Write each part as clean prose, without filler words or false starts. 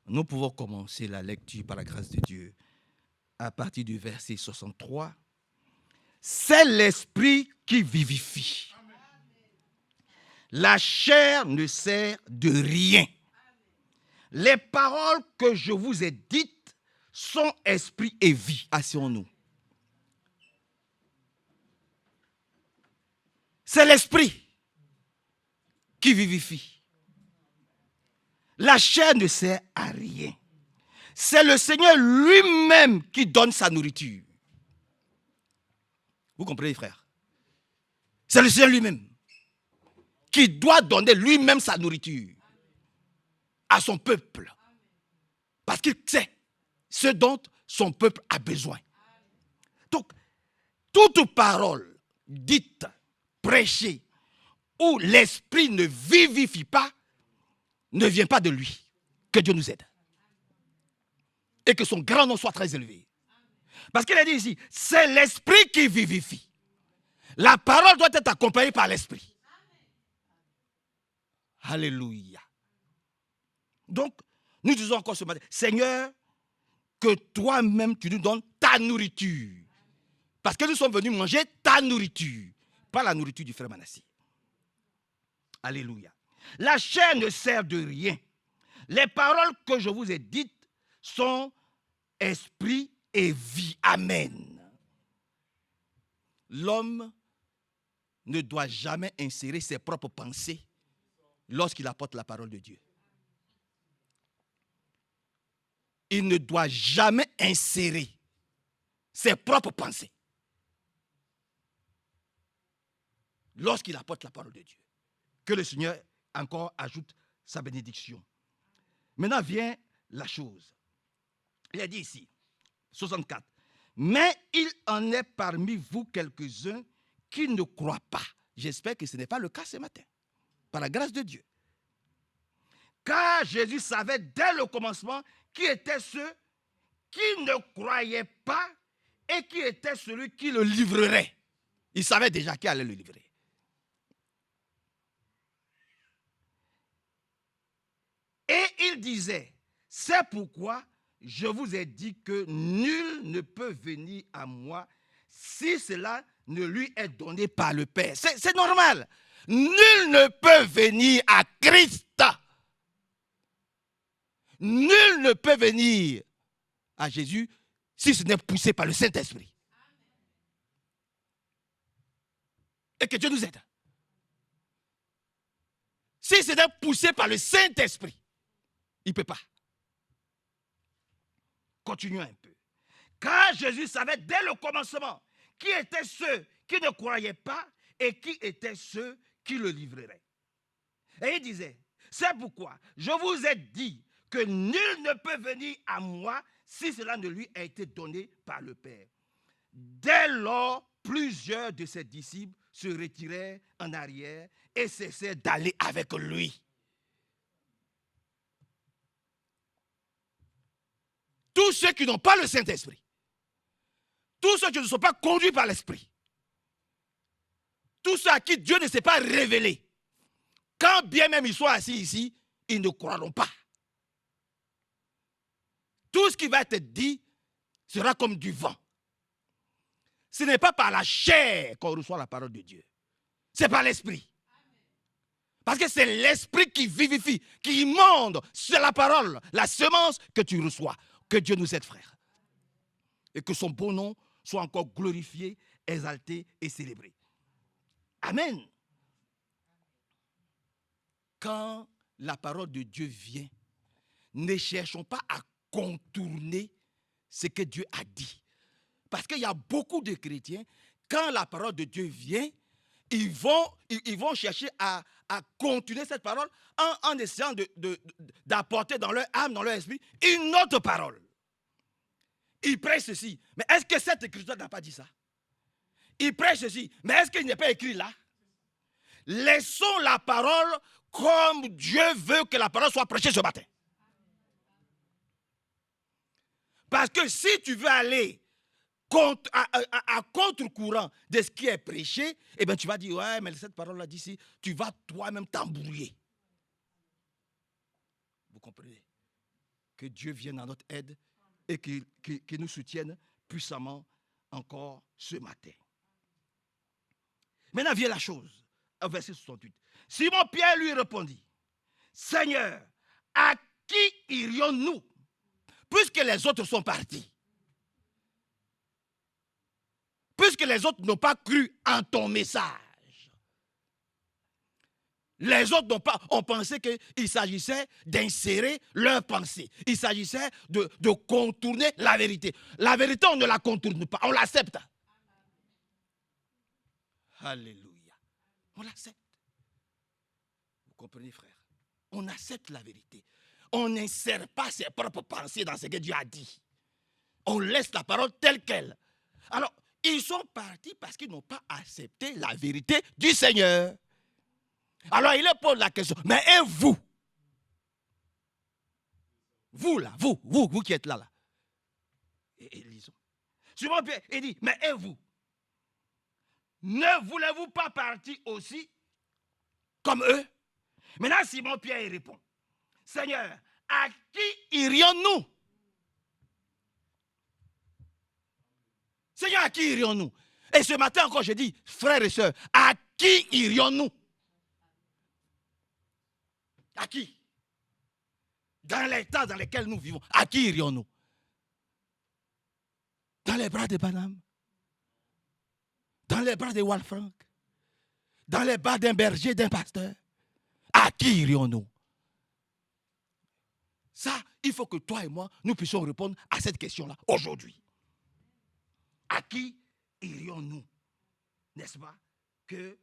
Nous pouvons commencer la lecture par la grâce de Dieu à partir du verset 63. C'est l'esprit qui vivifie. La chair ne sert de rien. Les paroles que je vous ai dites sont esprit et vie. Asseyons-nous. C'est l'esprit qui vivifie. La chair ne sert à rien. C'est le Seigneur lui-même qui donne sa nourriture. Vous comprenez, frères? C'est le Seigneur lui-même qui doit donner lui-même sa nourriture à son peuple. Parce qu'il sait ce dont son peuple a besoin. Donc, toute parole dite, prêchée, où l'esprit ne vivifie pas, ne vient pas de lui. Que Dieu nous aide. Et que son grand nom soit très élevé. Parce qu'il a dit ici, c'est l'esprit qui vivifie. La parole doit être accompagnée par l'esprit. Alléluia. Donc, nous disons encore ce matin, Seigneur, que toi-même tu nous donnes ta nourriture. Parce que nous sommes venus manger ta nourriture, pas la nourriture du frère Manassé. Alléluia. La chair ne sert de rien. Les paroles que je vous ai dites sont esprit et vie. Amen. L'homme ne doit jamais insérer ses propres pensées lorsqu'il apporte la parole de Dieu. Il ne doit jamais insérer ses propres pensées lorsqu'il apporte la parole de Dieu. Que le Seigneur encore ajoute sa bénédiction. Maintenant vient la chose. Il a dit ici, 64. Mais il en est parmi vous quelques-uns qui ne croient pas. J'espère que ce n'est pas le cas ce matin. Par la grâce de Dieu. Car Jésus savait dès le commencement qui étaient ceux qui ne croyaient pas et qui était celui qui le livrerait. Il savait déjà qui allait le livrer. Et il disait, c'est pourquoi je vous ai dit que nul ne peut venir à moi si cela ne lui est donné par le Père. C'est normal. Nul ne peut venir à Christ. Nul ne peut venir à Jésus si ce n'est poussé par le Saint-Esprit. Et que Dieu nous aide. Si ce n'est poussé par le Saint-Esprit, il ne peut pas. Continuons un peu. Car Jésus savait dès le commencement qui étaient ceux qui ne croyaient pas et qui étaient ceux qui le livreraient. Et il disait, c'est pourquoi je vous ai dit que nul ne peut venir à moi si cela ne lui a été donné par le Père. Dès lors, plusieurs de ses disciples se retirèrent en arrière et cessèrent d'aller avec lui. Tous ceux qui n'ont pas le Saint-Esprit, tous ceux qui ne sont pas conduits par l'Esprit, tous ceux à qui Dieu ne s'est pas révélé, quand bien même ils soient assis ici, ils ne croiront pas. Tout ce qui va être dit sera comme du vent. Ce n'est pas par la chair qu'on reçoit la parole de Dieu. C'est par l'esprit. Parce que c'est l'esprit qui vivifie, qui immonde sur la parole, la semence que tu reçois. Que Dieu nous aide, frère. Et que son beau nom soit encore glorifié, exalté et célébré. Amen. Quand la parole de Dieu vient, ne cherchons pas à contourner ce que Dieu a dit. Parce qu'il y a beaucoup de chrétiens, quand la parole de Dieu vient, ils vont chercher à continuer cette parole en essayant d'apporter dans leur âme, dans leur esprit, une autre parole. Ils prêchent ceci. Mais est-ce que cette écriture n'a pas dit ça? Ils prêchent ceci. Mais est-ce qu'il n'est pas écrit là? Laissons la parole comme Dieu veut que la parole soit prêchée ce matin. Parce que si tu veux aller à contre-courant de ce qui est prêché, eh bien tu vas dire, ouais, mais cette parole-là d'ici, tu vas toi-même t'embrouiller. Vous comprenez? Que Dieu vienne à notre aide et qu'il nous soutienne puissamment encore ce matin. Maintenant vient la chose, au verset 68. Simon-Pierre lui répondit, Seigneur, à qui irions-nous, puisque les autres sont partis? Puisque les autres n'ont pas cru en ton message. Les autres ont pensé qu'il s'agissait d'insérer leur pensée. Il s'agissait de contourner la vérité. La vérité, on ne la contourne pas, on l'accepte. Alléluia. On l'accepte. Vous comprenez, frère? On accepte la vérité. On n'insère pas ses propres pensées dans ce que Dieu a dit. On laisse la parole telle qu'elle. Alors, ils sont partis parce qu'ils n'ont pas accepté la vérité du Seigneur. Alors, il leur pose la question, mais et vous? Vous là, vous qui êtes là. Et lisons. Simon Pierre, il dit, mais et vous? Ne voulez-vous pas partir aussi comme eux? Maintenant, Simon Pierre il répond, Seigneur, à qui irions-nous? Seigneur, à qui irions-nous? Et ce matin encore, je dis, frères et sœurs, à qui irions-nous? À qui? Dans les temps dans lesquels nous vivons, à qui irions-nous? Dans les bras de Branham? Dans les bras de Walfrank? Dans les bras d'un berger, d'un pasteur? À qui irions-nous? Ça, il faut que toi et moi, nous puissions répondre à cette question-là aujourd'hui. À qui irions-nous? N'est-ce pas? Que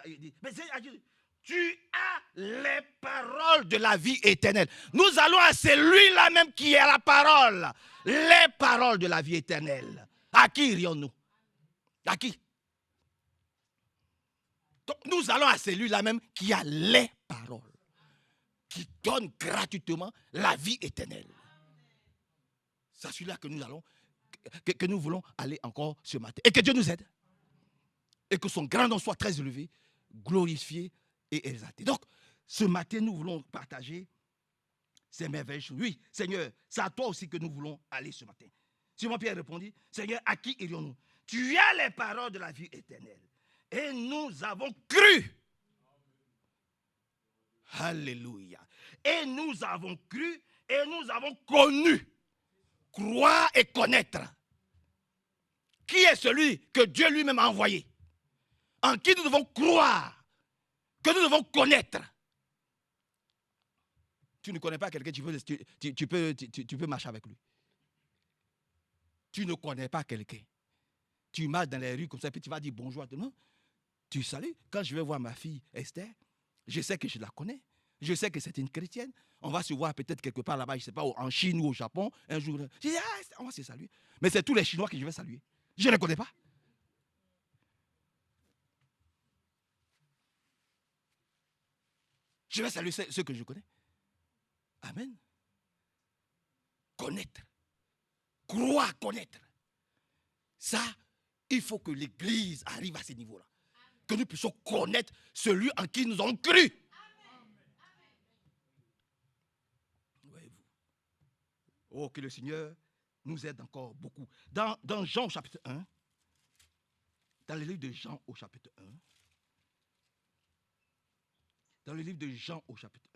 il dit, mais tu as les paroles de la vie éternelle. Nous allons à celui-là même qui est la parole. Les paroles de la vie éternelle. À qui irions-nous? À qui? Donc, nous allons à celui-là même qui a les paroles. Qui donne gratuitement la vie éternelle. C'est à celui-là que nous allons, que nous voulons aller encore ce matin. Et que Dieu nous aide. Et que son grand nom soit très élevé, glorifié et exalté. Donc, ce matin, nous voulons partager ces merveilleuses choses. Oui, Seigneur, c'est à toi aussi que nous voulons aller ce matin. Simon-Pierre répondit, Seigneur, à qui irions-nous? Tu as les paroles de la vie éternelle. Et nous avons cru. Alléluia. Et nous avons cru et nous avons connu. Croire et connaître. Qui est celui que Dieu lui-même a envoyé? En qui nous devons croire, que nous devons connaître. Tu ne connais pas quelqu'un, tu peux marcher avec lui. Tu ne connais pas quelqu'un. Tu marches dans les rues comme ça, puis tu vas dire bonjour à tout le monde. Tu salues. Quand je vais voir ma fille Esther, je sais que je la connais. Je sais que c'est une chrétienne. On va se voir peut-être quelque part là-bas, je ne sais pas, en Chine ou au Japon, un jour. Je dis, on va se saluer. Mais c'est tous les Chinois que je vais saluer. Je ne les connais pas. Je vais saluer ceux que je connais. Amen. Connaître. Croire connaître. Ça, il faut que l'Église arrive à ce niveau-là. Que nous puissions connaître celui en qui nous avons cru. Voyez-vous. Oh, que le Seigneur nous aide encore beaucoup. Dans Jean au chapitre 1, dans le livre de Jean au chapitre 1, dans le livre de Jean au chapitre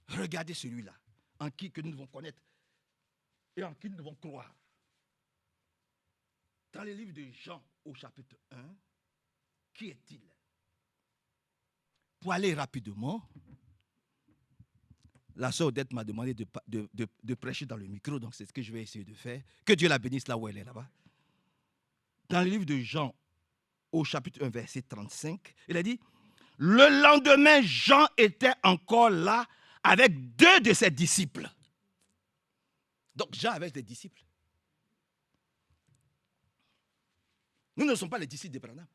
1, regardez celui-là, en qui que nous devons connaître et en qui nous devons croire. Dans le livre de Jean au chapitre 1, qui est-il? Pour aller rapidement, la sœur Odette m'a demandé de prêcher dans le micro, donc c'est ce que je vais essayer de faire. Que Dieu la bénisse là où elle est, là-bas. Dans le livre de Jean, au chapitre 1, verset 35, il a dit, le lendemain, Jean était encore là avec 2 de ses disciples. Donc Jean avait des disciples. Nous ne sommes pas les disciples de Branham.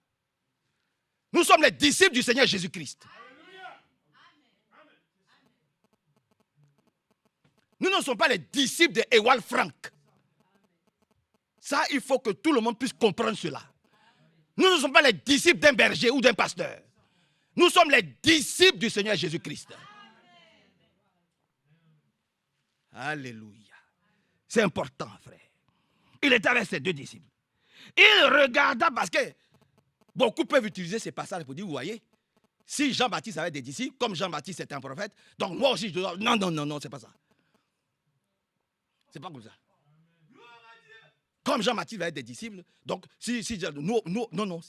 Nous sommes les disciples du Seigneur Jésus-Christ. Nous ne sommes pas les disciples de Ewald Frank. Ça, il faut que tout le monde puisse comprendre cela. Nous ne sommes pas les disciples d'un berger ou d'un pasteur. Nous sommes les disciples du Seigneur Jésus-Christ. Alléluia. C'est important, frère. Il était avec ses 2 disciples. Il regarda parce que beaucoup peuvent utiliser ces passages pour dire, vous voyez, si Jean-Baptiste avait des disciples, comme Jean-Baptiste était un prophète, donc moi aussi je dois... Non, non, non, non, c'est pas ça. C'est pas comme ça. Comme Jean-Baptiste avait des disciples, donc si non.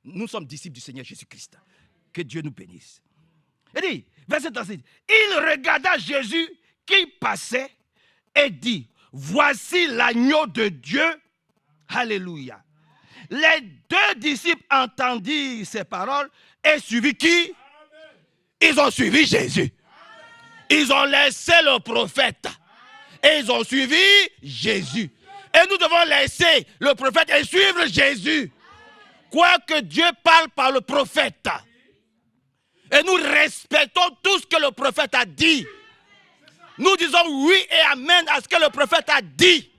Nous sommes disciples du Seigneur Jésus-Christ. Que Dieu nous bénisse. Il dit, verset 36, il regarda Jésus qui passait et dit, voici l'agneau de Dieu. Alléluia. Les 2 disciples entendirent ces paroles et suivi qui? Ils ont suivi Jésus. Ils ont laissé le prophète et ils ont suivi Jésus. Et nous devons laisser le prophète et suivre Jésus. Quoique Dieu parle par le prophète. Et nous respectons tout ce que le prophète a dit. Nous disons oui et amen à ce que le prophète a dit.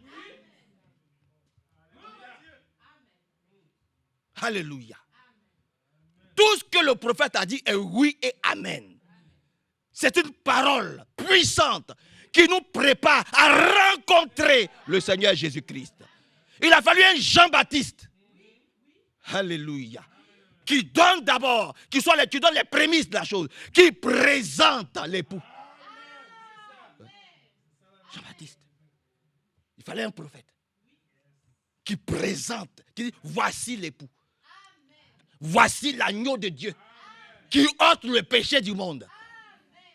Alléluia. Tout ce que le prophète a dit est oui et amen. C'est une parole puissante qui nous prépare à rencontrer le Seigneur Jésus-Christ. Il a fallu un Jean-Baptiste. Alléluia. Qui donne d'abord, qui donne les prémices de la chose, qui présente l'époux. Jean-Baptiste. Il fallait un prophète qui présente, qui dit, voici l'époux. Voici l'agneau de Dieu qui ôte le péché du monde.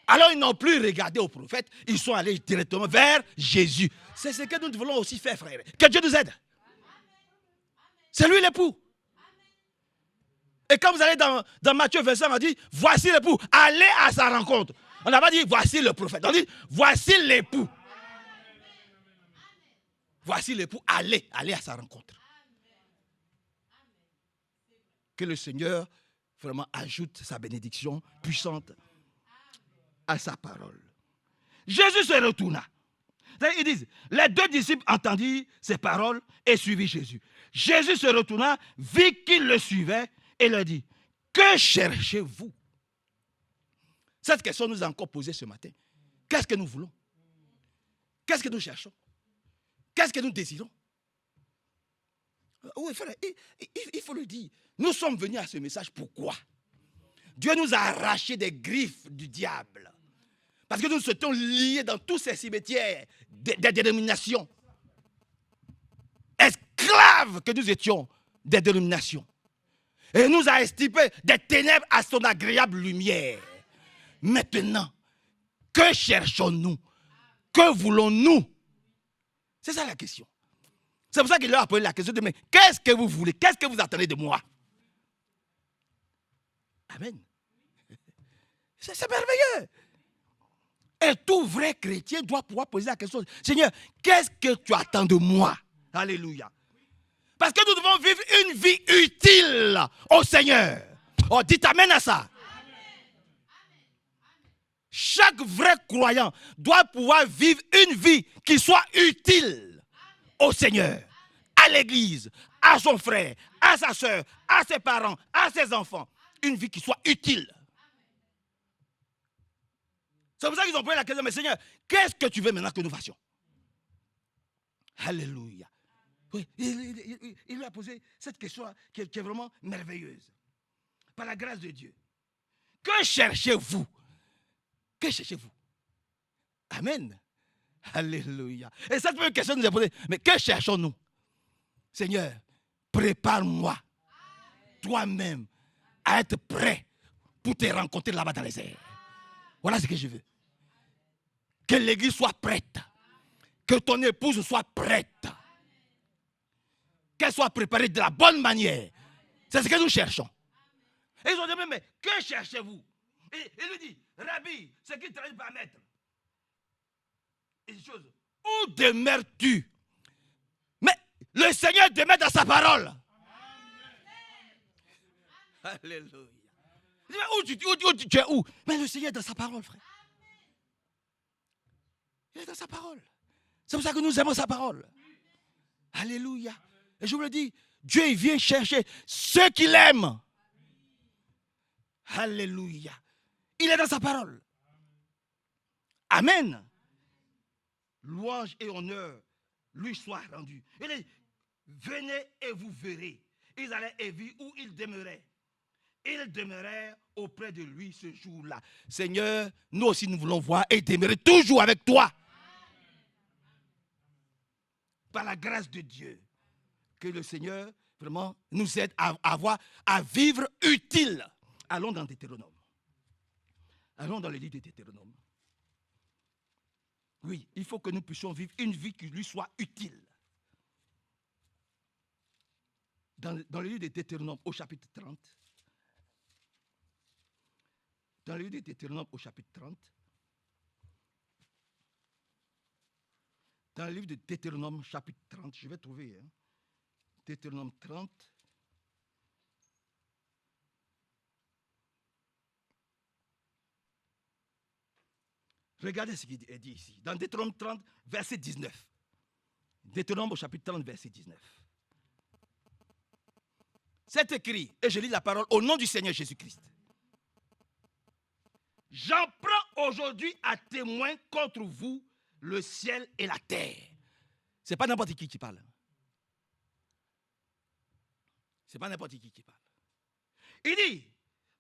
Alors ils n'ont plus regardé au prophète, ils sont allés directement vers Jésus. C'est ce que nous devons aussi faire, frère. Que Dieu nous aide. C'est lui l'époux. Et quand vous allez dans Matthieu 25, on dit, voici l'époux, allez à sa rencontre. On n'a pas dit, voici le prophète. On dit, voici l'époux. Voici l'époux, allez à sa rencontre. Que le Seigneur vraiment ajoute sa bénédiction puissante à sa parole. Jésus se retourna. Ils disent, les 2 disciples entendirent ces paroles et suivirent Jésus. Jésus se retourna, vit qu'ils le suivaient et leur dit, que cherchez-vous? Cette question nous a encore posée ce matin. Qu'est-ce que nous voulons? Qu'est-ce que nous cherchons? Qu'est-ce que nous désirons? Oui, frère, il faut le dire. Nous sommes venus à ce message pourquoi? Dieu nous a arrachés des griffes du diable. Parce que nous nous étions liés dans tous ces cimetières des dénominations. Esclaves que nous étions des dénominations. Et nous a estimé des ténèbres à son agréable lumière. Maintenant, que cherchons-nous? Que voulons-nous? C'est ça la question. C'est pour ça qu'il leur a posé la question de mais qu'est-ce que vous voulez? Qu'est-ce que vous attendez de moi? Amen. C'est merveilleux. Et tout vrai chrétien doit pouvoir poser la question, Seigneur, qu'est-ce que tu attends de moi? Alléluia. Parce que nous devons vivre une vie utile au Seigneur. Oh, dites amen à ça. Chaque vrai croyant doit pouvoir vivre une vie qui soit utile au Seigneur, à l'église, à son frère, à sa soeur, à ses parents, à ses enfants. Une vie qui soit utile. C'est pour ça qu'ils ont posé la question, mais Seigneur, qu'est-ce que tu veux maintenant que nous fassions? Alléluia. Oui, il lui a posé cette question qui est vraiment merveilleuse. Par la grâce de Dieu. Que cherchez-vous? Que cherchez-vous? Amen. Alléluia. Et cette première question nous est posée, mais que cherchons-nous? Seigneur, prépare-moi toi-même à être prêt pour te rencontrer là-bas dans les airs. Voilà ce que je veux. Que l'église soit prête. Que ton épouse soit prête. Qu'elle soit préparée de la bonne manière. C'est ce que nous cherchons. Et ils ont dit, mais que cherchez-vous? Et il lui dit, Rabbi, ce qu'il traduit par maître. Et ces choses, où demeures-tu? Mais le Seigneur demeure dans sa parole. Alléluia. Tu es où? Mais le Seigneur est dans sa parole, frère. Il est dans sa parole. C'est pour ça que nous aimons sa parole. Alléluia. Et je vous le dis, Dieu il vient chercher ceux qu'il aime. Alléluia. Il est dans sa parole. Amen. louange et honneur lui soient rendus. Il dit, venez et vous verrez. Ils allaient et virent où il demeurait. Ils demeurèrent auprès de lui ce jour-là. Seigneur, nous aussi nous voulons voir et demeurer toujours avec toi. Par la grâce de Dieu, que le Seigneur vraiment nous aide à vivre utile. Allons dans Deutéronome. Allons dans le livre de Deutéronome. Oui, il faut que nous puissions vivre une vie qui lui soit utile. Dans le livre de Deutéronome au chapitre 30. Dans le livre de Deutéronome au chapitre 30. Dans le livre de Deutéronome chapitre 30, je vais trouver. Deutéronome 30. Regardez ce qu'il est dit ici. Dans Deutéronome 30, verset 19. Deutéronome au chapitre 30, verset 19. C'est écrit, et je lis la parole au nom du Seigneur Jésus-Christ. J'en prends aujourd'hui à témoin contre vous le ciel et la terre. Ce n'est pas n'importe qui parle. Ce n'est pas n'importe qui parle. Il dit,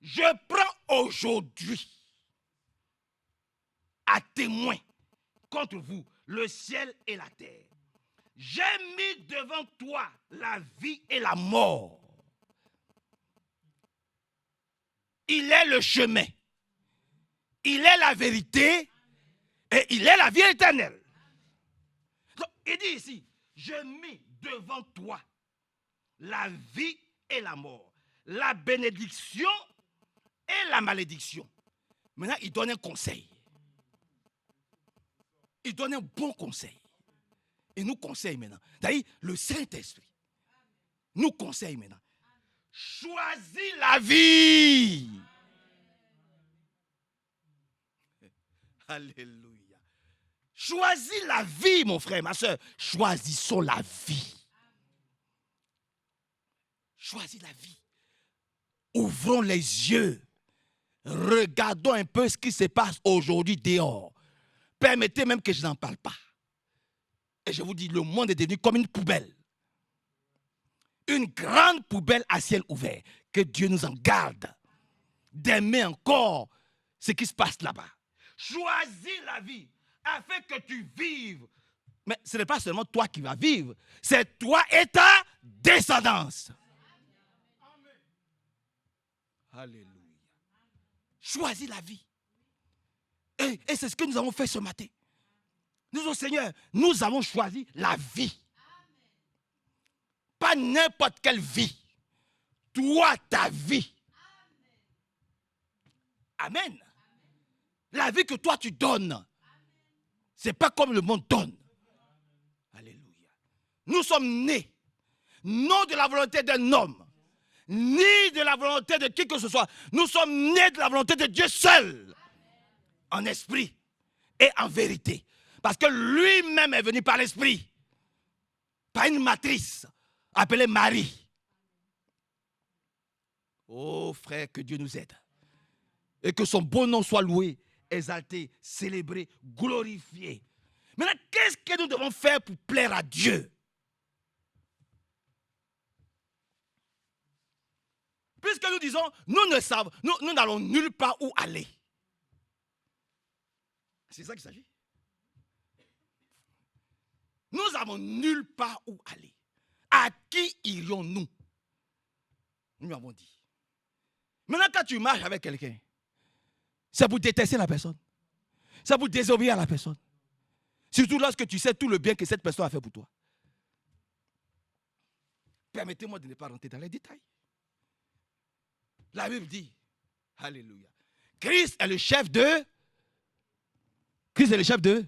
je prends aujourd'hui à témoin contre vous le ciel et la terre. J'ai mis devant toi la vie et la mort. Il est le chemin. Il est la vérité et il est la vie éternelle. Donc, il dit ici, je mets devant toi la vie et la mort, la bénédiction et la malédiction. Maintenant, il donne un conseil. Il donne un bon conseil. Il nous conseille maintenant. D'ailleurs, le Saint-Esprit nous conseille maintenant. Choisis la vie. Alléluia. Choisis la vie, mon frère, ma soeur. Choisissons la vie. Choisis la vie. Ouvrons les yeux. Regardons un peu ce qui se passe aujourd'hui dehors. Permettez même que je n'en parle pas. Et je vous dis, le monde est devenu comme une poubelle. Une grande poubelle à ciel ouvert. Que Dieu nous en garde d'aimer encore ce qui se passe là-bas. Choisis la vie afin que tu vives. Mais ce n'est pas seulement toi qui vas vivre, c'est toi et ta descendance. Amen. Alléluia. Choisis la vie. Et c'est ce que nous avons fait ce matin. Nous, au Seigneur, nous avons choisi la vie. Pas n'importe quelle vie. Toi, ta vie. Amen. La vie que toi tu donnes, ce n'est pas comme le monde donne. Alléluia. Nous sommes nés, non de la volonté d'un homme, ni de la volonté de qui que ce soit. Nous sommes nés de la volonté de Dieu seul, en esprit et en vérité. Parce que lui-même est venu par l'esprit, par une matrice appelée Marie. Oh frère, que Dieu nous aide. Et que son bon nom soit loué, exalté, célébré, glorifié. Maintenant, qu'est-ce que nous devons faire pour plaire à Dieu? Puisque nous disons, nous n'allons nulle part où aller. C'est ça qu'il s'agit. Nous n'avons nulle part où aller. À qui irions-nous? Nous avons dit. Maintenant, quand tu marches avec quelqu'un, c'est pour détester la personne. C'est pour désobéir à la personne. Surtout lorsque tu sais tout le bien que cette personne a fait pour toi. Permettez-moi de ne pas rentrer dans les détails. La Bible dit, alléluia, Christ est le chef de... Christ est le chef de...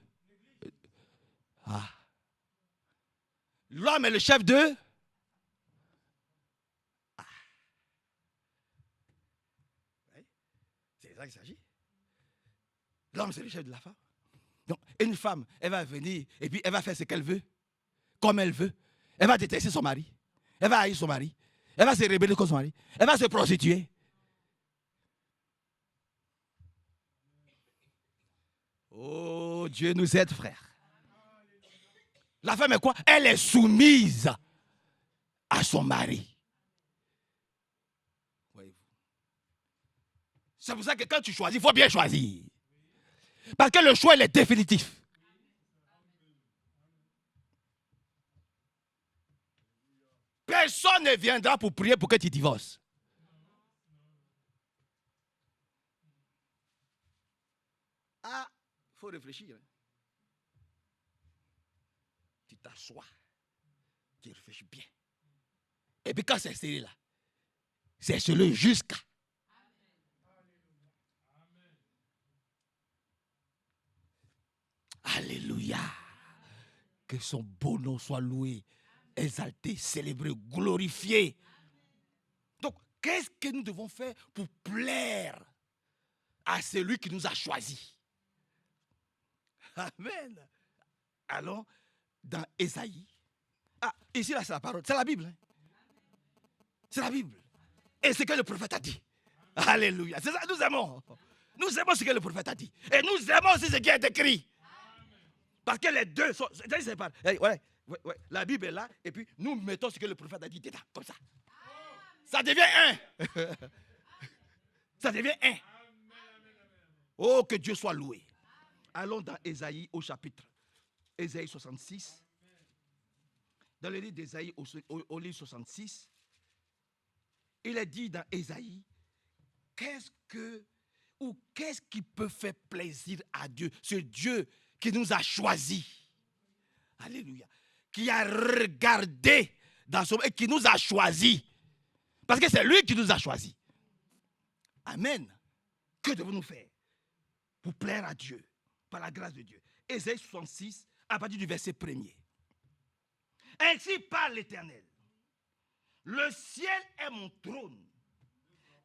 Ah. L'homme est le chef de... Ah. Oui. C'est ça qu'il s'agit. L'homme, c'est le chef de la femme. Donc, une femme, elle va venir et puis elle va faire ce qu'elle veut, comme elle veut. Elle va détester son mari. Elle va haïr son mari. Elle va se rébeller contre son mari. Elle va se prostituer. Oh, Dieu nous aide, frère. La femme est quoi? Elle est soumise à son mari. Voyez-vous. C'est pour ça que quand tu choisis, il faut bien choisir. Parce que le choix, il est définitif. Personne ne viendra pour prier pour que tu divorces. Ah, il faut réfléchir. Tu t'assois, tu réfléchis bien. Et puis quand c'est serré là, c'est celui jusqu'à. Alléluia. Que son beau nom soit loué, exalté, célébré, glorifié. Donc, qu'est-ce que nous devons faire pour plaire à celui qui nous a choisis? Amen. Allons dans Ésaïe. Ah, ici, là, c'est la parole. C'est la Bible. Hein? C'est la Bible. Et c'est ce que le prophète a dit. Alléluia. C'est ça, nous aimons. Nous aimons ce que le prophète a dit. Et nous aimons aussi ce qui est écrit. Parce que les deux sont. C'est pas. Ouais. La Bible est là. Et puis, nous mettons ce que le prophète a dit dedans. Comme ça. Ça devient un. Ça devient un. Oh, que Dieu soit loué. Allons dans Ésaïe au chapitre. Ésaïe 66. Dans le livre d'Ésaïe au livre 66. Il est dit dans Ésaïe, qu'est-ce qui peut faire plaisir à Dieu? Ce Dieu qui nous a choisis. Alléluia. Qui a regardé dans son et qui nous a choisis. Parce que c'est lui qui nous a choisis. Amen. Que devons-nous faire pour plaire à Dieu, par la grâce de Dieu? Ésaïe 66, à partir du verset 1er. Ainsi parle l'Éternel. Le ciel est mon trône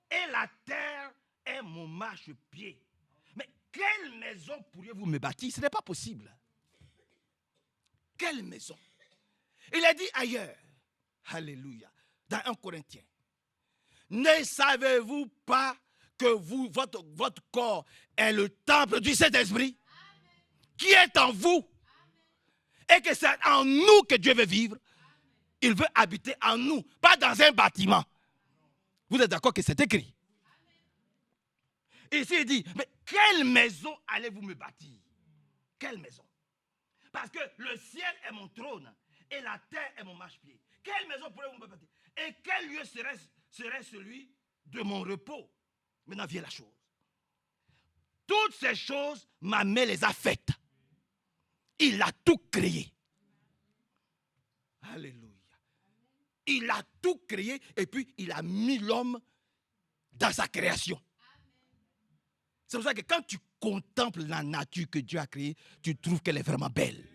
et la terre est mon marchepied. Mais quelle maison pourriez-vous me bâtir? Ce n'est pas possible. Quelle maison? Il a dit ailleurs, alléluia, dans 1 Corinthiens. Ne savez-vous pas que votre corps est le temple du Saint-Esprit qui est en vous et que c'est en nous que Dieu veut vivre? Il veut habiter en nous, pas dans un bâtiment. Vous êtes d'accord que c'est écrit? Ici, il dit, mais quelle maison allez-vous me bâtir? Quelle maison? Parce que le ciel est mon trône et la terre est mon marchepied. Quelle maison pourrez-vous me bâtir? Et quel lieu serait celui de mon repos? Maintenant vient la chose. Toutes ces choses, ma main les a faites. Il a tout créé. Alléluia. Il a tout créé et puis il a mis l'homme dans sa création. C'est pour ça que quand tu contemples la nature que Dieu a créée, tu trouves qu'elle est vraiment belle.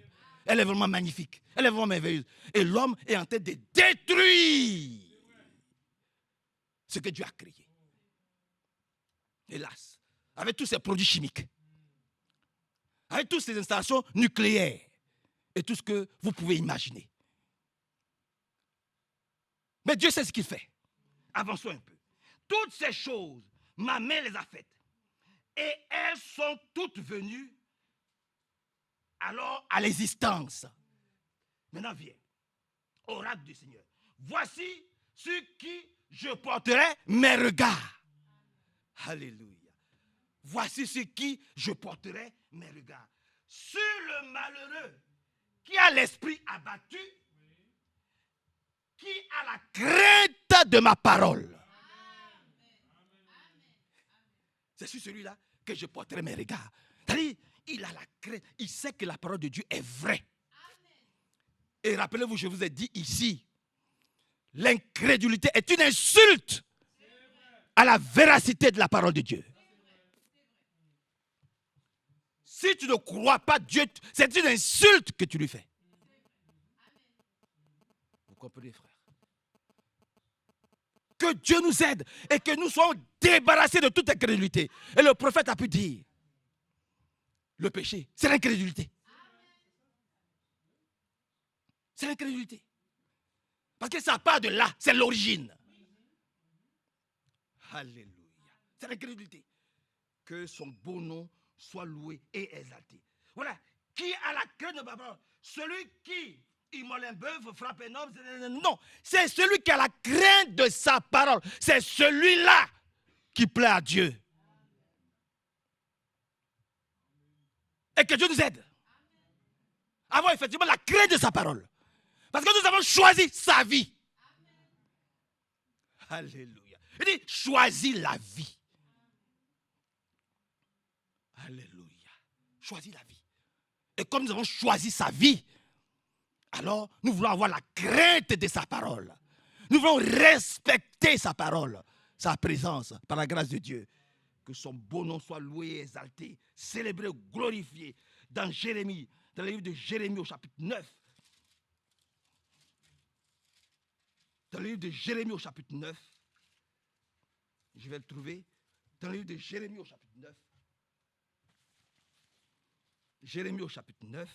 Elle est vraiment magnifique. Elle est vraiment merveilleuse. Et l'homme est en train de détruire ce que Dieu a créé. Hélas, avec tous ces produits chimiques, avec toutes ces installations nucléaires et tout ce que vous pouvez imaginer. Mais Dieu sait ce qu'il fait. Avançons un peu. Toutes ces choses, ma main les a faites. Et elles sont toutes venues alors à l'existence. Maintenant viens, oracle du Seigneur. Voici sur qui je porterai mes regards. Alléluia. Voici sur qui je porterai mes regards. Sur le malheureux qui a l'esprit abattu, qui a la crainte de ma parole. C'est sur celui-là que je porterai mes regards. C'est-à-dire, il a la crainte. Il sait que la parole de Dieu est vraie. Et rappelez-vous, je vous ai dit ici, l'incrédulité est une insulte à la véracité de la parole de Dieu. Si tu ne crois pas Dieu, c'est une insulte que tu lui fais. Vous comprenez, frère? Que Dieu nous aide et que nous soyons débarrassés de toute incrédulité. Et le prophète a pu dire, le péché, c'est l'incrédulité. C'est l'incrédulité. Parce que ça part de là, c'est l'origine. Alléluia. C'est l'incrédulité. Que son beau nom soit loué et exalté. Voilà. Qui a la crainte de ma parole? celui qui immole un bœuf, frappe un homme. Non, c'est celui qui a la crainte de sa parole. C'est celui-là qui plaît à Dieu. Et que Dieu nous aide. Avoir effectivement la crainte de sa parole. Parce que nous avons choisi sa vie. Alléluia. Il dit, choisis la vie. Alléluia. Choisis la vie. Et comme nous avons choisi sa vie, alors nous voulons avoir la crainte de sa parole. Nous voulons respecter sa parole, sa présence, par la grâce de Dieu. Que son beau nom soit loué et exalté, célébré, glorifié. Dans Jérémie, dans le livre de Jérémie au chapitre 9. Dans le livre de Jérémie au chapitre 9. Je vais le trouver. Dans le livre de Jérémie au chapitre 9. Jérémie au chapitre 9.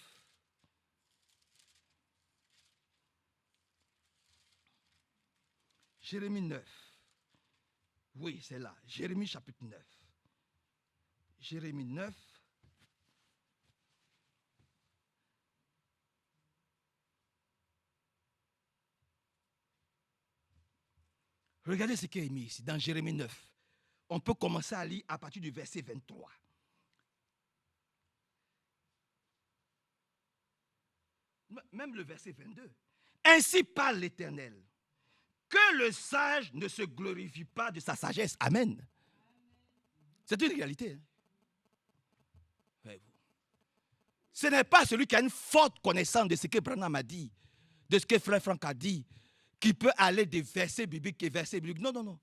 Jérémie 9. Oui, c'est là. Jérémie chapitre 9. Jérémie 9. Regardez ce qui est mis ici, dans Jérémie 9. On peut commencer à lire à partir du verset 23. Même le verset 22. Ainsi parle l'Éternel. Que le sage ne se glorifie pas de sa sagesse. Amen. C'est une réalité. Hein? Ce n'est pas celui qui a une forte connaissance de ce que Branham a dit, de ce que Frère Franck a dit, qui peut aller des versets bibliques et versets bibliques. Non, non, non.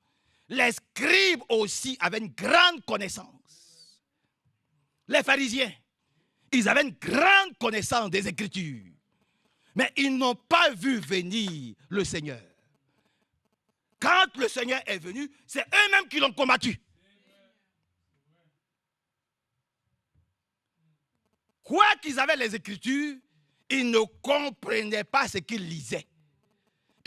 Les scribes aussi avaient une grande connaissance. Les pharisiens, ils avaient une grande connaissance des Écritures. Mais ils n'ont pas vu venir le Seigneur. Quand le Seigneur est venu, c'est eux-mêmes qui l'ont combattu. Quoi qu'ils avaient les Écritures, ils ne comprenaient pas ce qu'ils lisaient.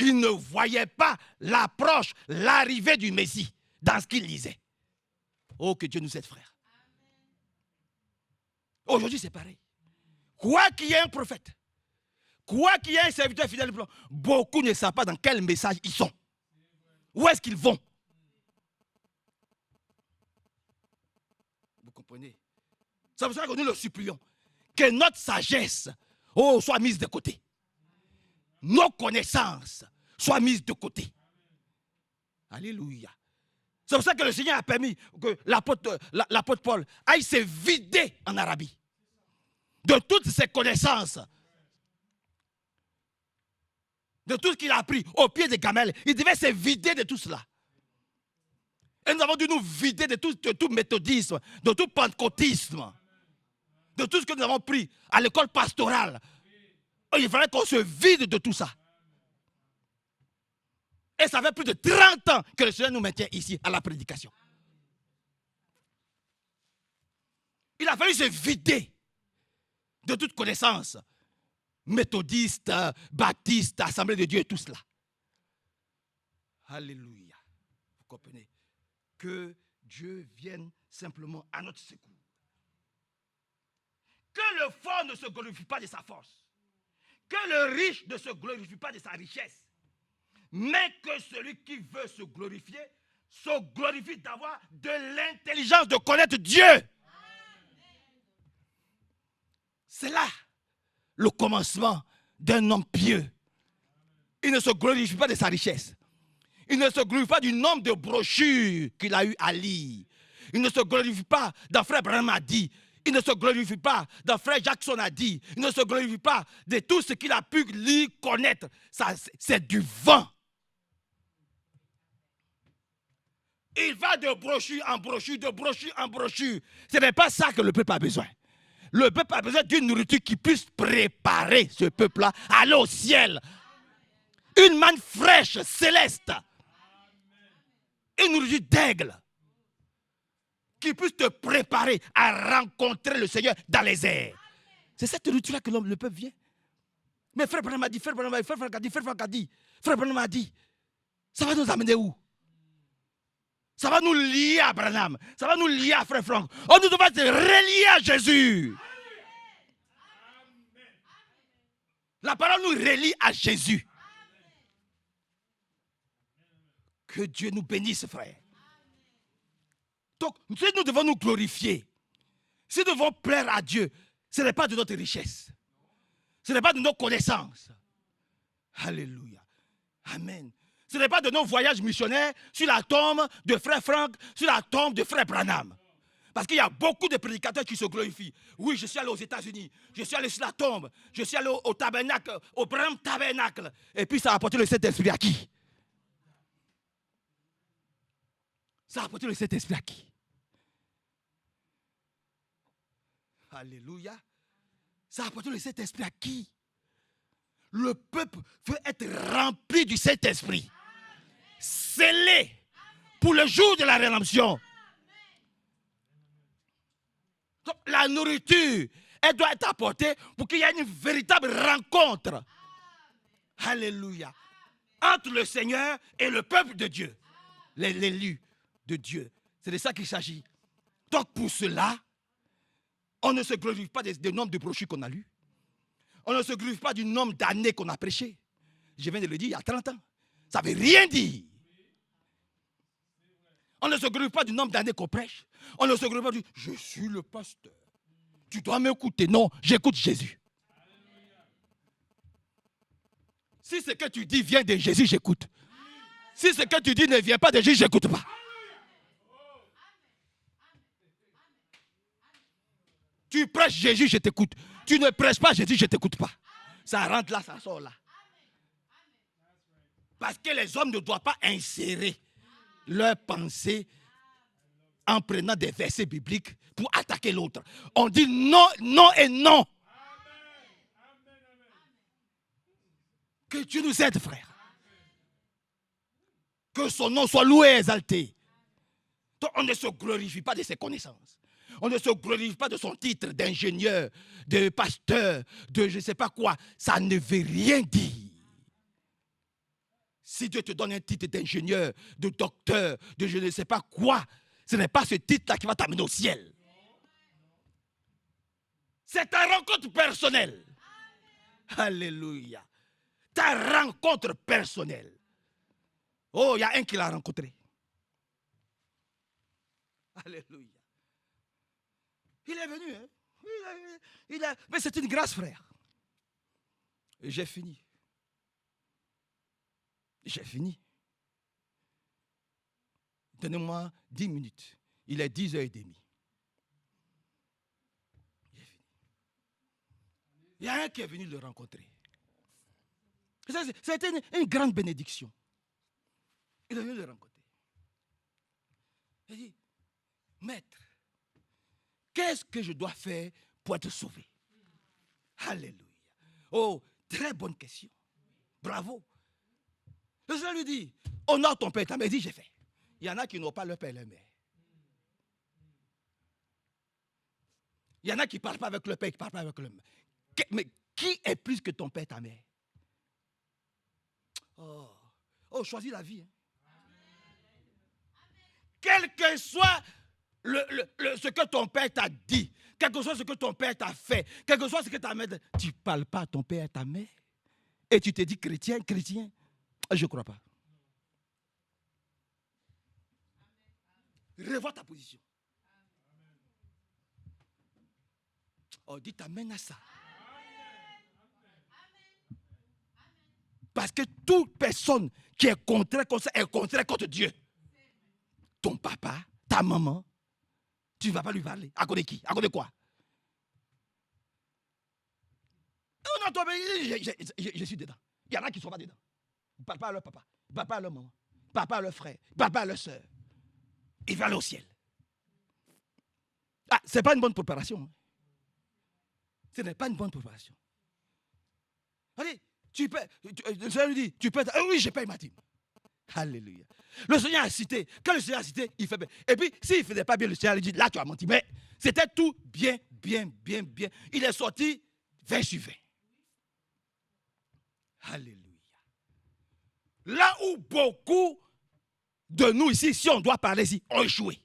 Ils ne voyaient pas l'approche, l'arrivée du Messie dans ce qu'ils lisaient. Oh, que Dieu nous aide, frère. Aujourd'hui, c'est pareil. Quoi qu'il y ait un prophète, quoi qu'il y ait un serviteur fidèle, beaucoup ne savent pas dans quel message ils sont. Où est-ce qu'ils vont? Vous comprenez? C'est pour ça que nous le supplions. Que notre sagesse soit mise de côté. Nos connaissances soient mises de côté. Alléluia. C'est pour ça que le Seigneur a permis que l'apôtre Paul aille se vider en Arabie. De toutes ses connaissances. De tout ce qu'il a appris au pied des camels. Il devait se vider de tout cela. Et nous avons dû nous vider de tout méthodisme, de tout pentecôtisme, de tout ce que nous avons pris à l'école pastorale. Il fallait qu'on se vide de tout ça. Et ça fait plus de 30 ans que le Seigneur nous maintient ici à la prédication. Il a fallu se vider de toute connaissance. Méthodiste, baptiste, assemblée de Dieu et tout cela. Alléluia. Vous comprenez? Que Dieu vienne simplement à notre secours. Que le fort ne se glorifie pas de sa force. Que le riche ne se glorifie pas de sa richesse. Mais que celui qui veut se glorifier, se glorifie d'avoir de l'intelligence de connaître Dieu. C'est là le commencement d'un homme pieux. Il ne se glorifie pas de sa richesse. Il ne se glorifie pas du nombre de brochures qu'il a eu à lire. Il ne se glorifie pas d'un frère Branham a dit. Il ne se glorifie pas d'un frère Jackson a dit. Il ne se glorifie pas de tout ce qu'il a pu lire, connaître. Ça, c'est du vent. Il va de brochure en brochure, de brochure en brochure. Ce n'est pas ça que le peuple a besoin. Le peuple a besoin d'une nourriture qui puisse préparer ce peuple-là à aller au ciel. Une manne fraîche, céleste. Une nourriture d'aigle. Qui puisse te préparer à rencontrer le Seigneur dans les airs. C'est cette nourriture-là que le peuple vient. Mais frère Branham a dit, frère Branham a dit, frère Franck a dit, frère Franck a dit, frère Branham a dit. Ça va nous amener où? Ça va nous lier à Branham. Ça va nous lier à frère Franck. Oh, nous devons se relier à Jésus. La parole nous relie à Jésus. Que Dieu nous bénisse, frère. Donc, si nous devons nous glorifier, si nous devons plaire à Dieu, ce n'est pas de notre richesse. Ce n'est pas de nos connaissances. Alléluia. Amen. Ce n'est pas de nos voyages missionnaires sur la tombe de frère Franck, sur la tombe de frère Branham. Parce qu'il y a beaucoup de prédicateurs qui se glorifient. Oui, je suis allé aux États-Unis, je suis allé sur la tombe, je suis allé au tabernacle, au Branham tabernacle. Et puis ça a apporté le Saint-Esprit à qui? Ça a apporté le Saint-Esprit à qui? Alléluia. Ça a apporté le Saint-Esprit à qui? Le peuple veut être rempli du Saint-Esprit. Scellé pour le jour de la rédemption. Donc, la nourriture, elle doit être apportée pour qu'il y ait une véritable rencontre. Alléluia. Entre le Seigneur et le peuple de Dieu. L'élu de Dieu. C'est de ça qu'il s'agit. Donc pour cela, on ne se glorifie pas du nombre de brochures qu'on a lues. On ne se glorifie pas du nombre d'années qu'on a prêché. Je viens de le dire il y a 30 ans. Ça ne veut rien dire. On ne se glorifie pas du nombre d'années qu'on prêche. On ne se glorifie pas du « je suis le pasteur ». Tu dois m'écouter. Non, j'écoute Jésus. Si ce que tu dis vient de Jésus, j'écoute. Si ce que tu dis ne vient pas de Jésus, je n'écoute pas. Tu prêches Jésus, je t'écoute. Tu ne prêches pas Jésus, je ne t'écoute pas. Ça rentre là, ça sort là. Parce que les hommes ne doivent pas insérer leur pensée en prenant des versets bibliques pour attaquer l'autre. On dit non, non et non. Que Dieu nous aide, frère. Que son nom soit loué et exalté. Donc on ne se glorifie pas de ses connaissances. On ne se glorifie pas de son titre d'ingénieur, de pasteur, de je ne sais pas quoi. Ça ne veut rien dire. Si Dieu te donne un titre d'ingénieur, de docteur, de je ne sais pas quoi, ce n'est pas ce titre-là qui va t'amener au ciel. C'est ta rencontre personnelle. Alléluia. Ta rencontre personnelle. Oh, il y a un qui l'a rencontré. Alléluia. Il est venu. Hein? Mais c'est une grâce, frère. Et j'ai fini. J'ai fini. Donnez-moi 10 minutes. Il est 10h30. J'ai fini. Il y a un qui est venu le rencontrer. C'était une grande bénédiction. Il est venu le rencontrer. Il dit, maître, qu'est-ce que je dois faire pour être sauvé? Alléluia. Oh, très bonne question. Bravo. Le Seigneur lui dit, honore ton père et ta mère. Il dit, j'ai fait. Il y en a qui n'ont pas leur père et leur mère. Il y en a qui ne parlent pas avec leur père, qui ne parlent pas avec leur mère. Mais qui est plus que ton père et ta mère? Oh, choisis la vie. Hein. Quel que soit ce que ton père t'a dit, quel que soit ce que ton père t'a fait, quel que soit ce que ta mère... Tu ne parles pas à ton père et à ta mère. Et tu te dis chrétien. Je ne crois pas. Revois ta position. Oh, dis amen à ça. Parce que toute personne qui est contraire contre ça est contraire contre Dieu. Ton papa, ta maman, tu ne vas pas lui parler. À cause de qui? À cause de quoi? Oh non, toi, je suis dedans. Il y en a qui ne sont pas dedans. Ils ne parlent pas à leur papa. Ils ne parlent pas à leur maman. Ils ne parlent pas à leur frère. Ils ne parlent pas à leur soeur. Ils vont aller au ciel. Ah, ce n'est pas une bonne préparation. Hein. Ce n'est pas une bonne préparation. Allez, le Seigneur lui dit, tu peux être... oui, je paye ma dîme. Alléluia. Le Seigneur a cité. Quand le Seigneur a cité, il fait bien. Et puis, s'il ne faisait pas bien, le Seigneur lui dit, là, tu as menti. Mais c'était tout bien. Il est sorti 20 sur 20. Alléluia. Là où beaucoup de nous ici, si on doit parler ici, ont échoué.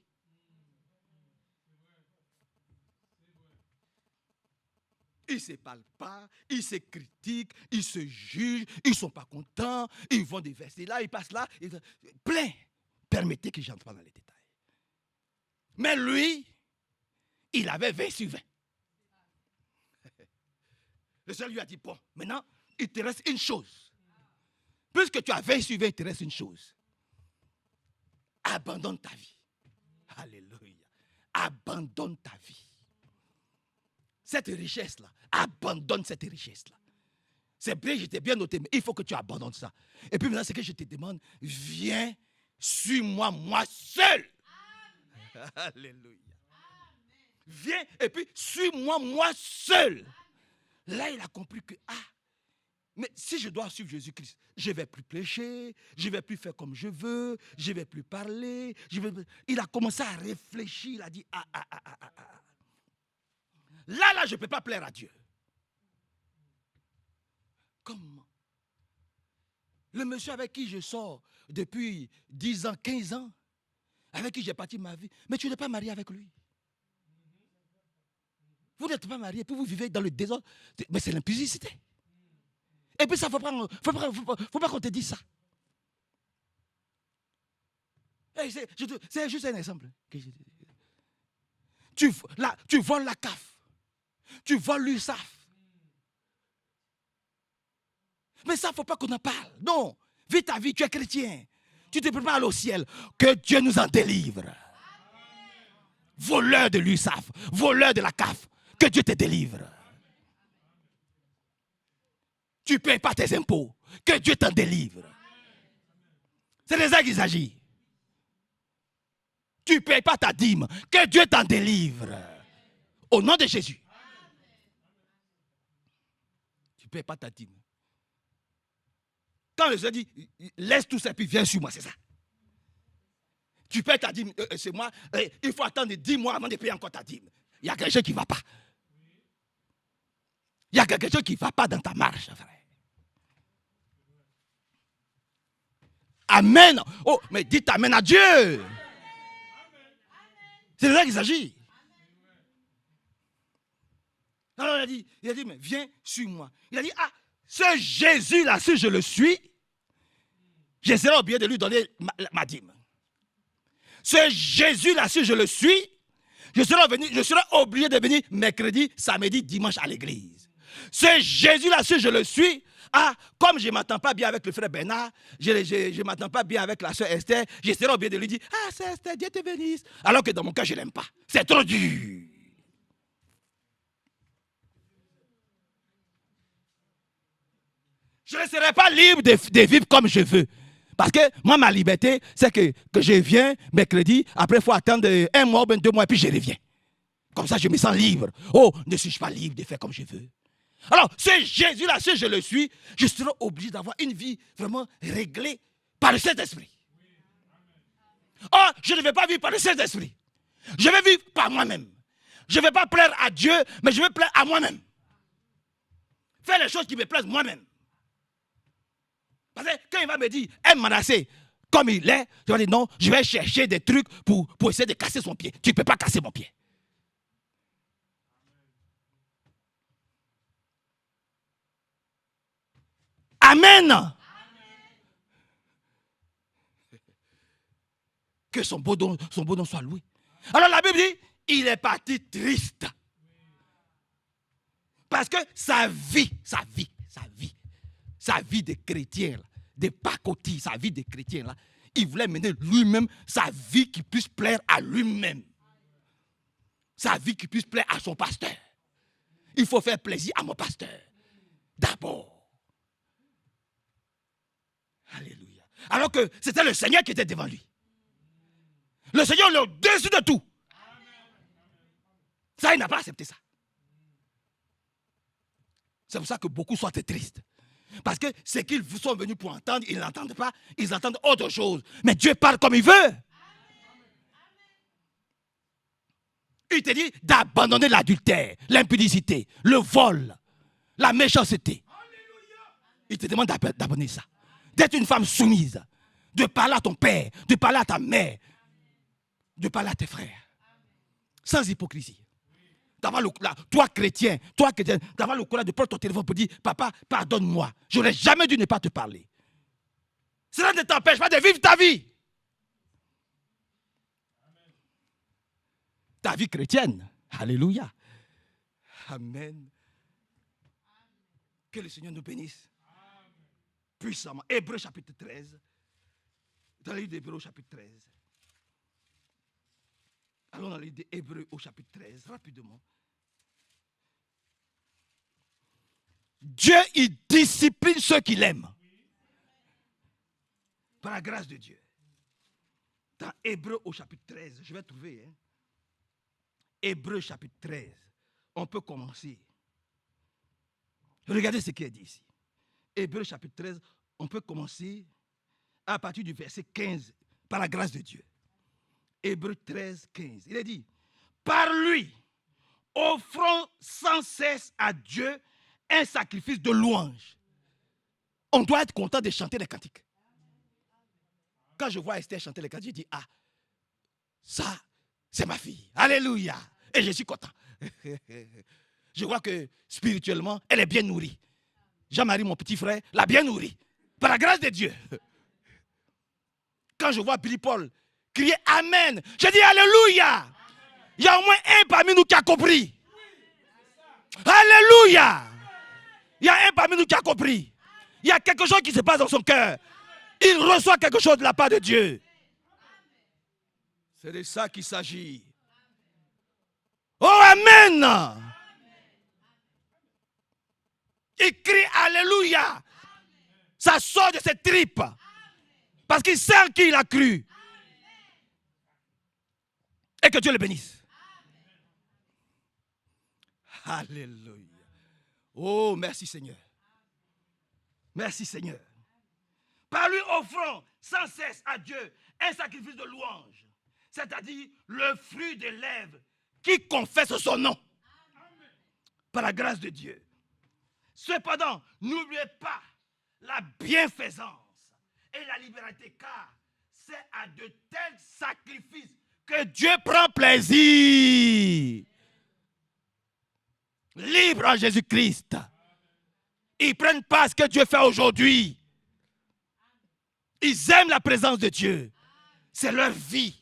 Ils ne se parlent pas, ils se critiquent, ils se jugent, ils ne sont pas contents, ils vont des versets là, ils passent là, plein. Permettez que je n'entre pas dans les détails. Mais lui, il avait 20 sur 20. Le Seigneur lui a dit, bon, maintenant, il te reste une chose. Puisque tu as 20 sur 20, il te reste une chose. Abandonne ta vie. Alléluia. Abandonne ta vie. Cette richesse-là, abandonne cette richesse-là. C'est bien, j'étais bien noté, mais il faut que tu abandonnes ça. Et puis maintenant, ce que je te demande, viens, suis-moi, moi seul. Amen. Alléluia. Amen. Viens, et puis suis-moi, moi seul. Là, il a compris que, mais si je dois suivre Jésus-Christ, je ne vais plus prêcher, je ne vais plus faire comme je veux, je ne vais plus parler. Il a commencé à réfléchir, il a dit, Là, je ne peux pas plaire à Dieu. Comment? Le monsieur avec qui je sors depuis 10 ans, 15 ans, avec qui j'ai parti ma vie, mais tu n'es pas marié avec lui. Vous n'êtes pas marié, puis vous vivez dans le désordre. Mais c'est l'impudicité. Et puis ça, faut pas qu'on te dise ça. C'est juste un exemple. Tu voles la CAF. Tu voles l'USAF. Mais ça, il ne faut pas qu'on en parle. Non. Vis ta vie, tu es chrétien. Tu te prépares au ciel. Que Dieu nous en délivre. Voleur de l'USAF, voleur de la CAF. Que Dieu te délivre. Tu ne payes pas tes impôts. Que Dieu t'en délivre. C'est de ça qu'il s'agit. Tu ne payes pas ta dîme. Que Dieu t'en délivre. Au nom de Jésus. Tu ne payes pas ta dîme. Quand le Seigneur dit, laisse tout ça et puis viens sur moi, c'est ça. Tu payes ta dîme, c'est moi. Il faut attendre 10 mois avant de payer encore ta dîme. Il y a quelque chose qui ne va pas. Il y a quelque chose qui ne va pas dans ta marche, frère. Amen. Oh, mais dites amen à Dieu. C'est de ça qu'il s'agit. Alors il a dit, mais viens sur moi. Il a dit, ce Jésus-là, si je le suis, je serai obligé de lui donner ma dîme. Ce Jésus-là, si je le suis, je serai obligé de venir mercredi, samedi, dimanche à l'église. Ce Jésus-là, si je le suis, comme je ne m'entends pas bien avec le frère Bernard, je ne m'entends pas bien avec la soeur Esther, je serai obligé de lui dire, c'est Esther, Dieu te bénisse. Alors que dans mon cas, je ne l'aime pas. C'est trop dur. Je ne serai pas libre de vivre comme je veux. Parce que moi, ma liberté, c'est que je viens mercredi, après il faut attendre 1 mois ou 2 mois, et puis je reviens. Comme ça, je me sens libre. Oh, ne suis-je pas libre de faire comme je veux? Alors, ce Jésus-là, si je le suis, je serai obligé d'avoir une vie vraiment réglée par le Saint-Esprit. Oh, je ne vais pas vivre par le Saint-Esprit. Je vais vivre par moi-même. Je ne vais pas plaire à Dieu, mais je vais plaire à moi-même. Faire les choses qui me plaisent moi-même. Parce que quand il va me dire, aime Manassé comme il est, je vais dire non, je vais chercher des trucs pour essayer de casser son pied. Tu ne peux pas casser mon pied. Amen. Amen. Que son beau nom soit loué. Alors la Bible dit, il est parti triste. Parce que sa vie de chrétien, de pacotille, sa vie de chrétien, là, il voulait mener lui-même sa vie qui puisse plaire à lui-même. Sa vie qui puisse plaire à son pasteur. Il faut faire plaisir à mon pasteur. D'abord. Alléluia. Alors que c'était le Seigneur qui était devant lui. Le Seigneur est au-dessus de tout. Ça, il n'a pas accepté ça. C'est pour ça que beaucoup sont tristes. Parce que ce qu'ils sont venus pour entendre, ils n'entendent pas. Ils entendent autre chose. Mais Dieu parle comme il veut. Il te dit d'abandonner l'adultère, l'impudicité, le vol, la méchanceté. Il te demande d'abandonner ça. D'être une femme soumise. De parler à ton père, de parler à ta mère, de parler à tes frères. Sans hypocrisie. toi chrétien, d'avoir le courage de prendre ton téléphone pour dire, papa, pardonne-moi. Je n'aurais jamais dû ne pas te parler. Cela ne t'empêche pas de vivre ta vie. Ta vie chrétienne. Alléluia. Amen. Que le Seigneur nous bénisse. Puissamment. Hébreux chapitre 13. Dans le livre d'Hébreux chapitre 13. Allons dans le livre d'Hébreux au chapitre 13, rapidement. Dieu, il discipline ceux qu'il aime. Par la grâce de Dieu. Dans Hébreux au chapitre 13, je vais trouver. Hébreux chapitre 13. On peut commencer. Regardez ce qui est dit ici. Hébreux chapitre 13, on peut commencer à partir du verset 15, par la grâce de Dieu. Hébreux 13, 15. Il est dit, par lui, offrons sans cesse à Dieu un sacrifice de louange. On doit être content de chanter les cantiques. Quand je vois Esther chanter les cantiques, je dis, ah, ça, c'est ma fille. Alléluia. Et je suis content. Je vois que spirituellement, elle est bien nourrie. Jean-Marie, mon petit frère, l'a bien nourrie. Par la grâce de Dieu. Quand je vois Billy Paul crier Amen, je dis Alléluia. Il y a au moins un parmi nous qui a compris. Alléluia. Il y a un parmi nous qui a compris. Il y a quelque chose qui se passe dans son cœur. Il reçoit quelque chose de la part de Dieu. C'est de ça qu'il s'agit. Oh, Amen. Il crie Alléluia. Ça sort de ses tripes. Parce qu'il sait en qui il a cru. Et que Dieu le bénisse. Alléluia. Oh, merci Seigneur. Merci Seigneur. Par lui offrons sans cesse à Dieu un sacrifice de louange. C'est-à-dire le fruit des lèvres qui confesse son nom. Par la grâce de Dieu. Cependant, n'oubliez pas la bienfaisance et la liberté, car c'est à de tels sacrifices que Dieu prend plaisir. Libre en Jésus-Christ. Ils prennent pas ce que Dieu fait aujourd'hui. Ils aiment la présence de Dieu. C'est leur vie.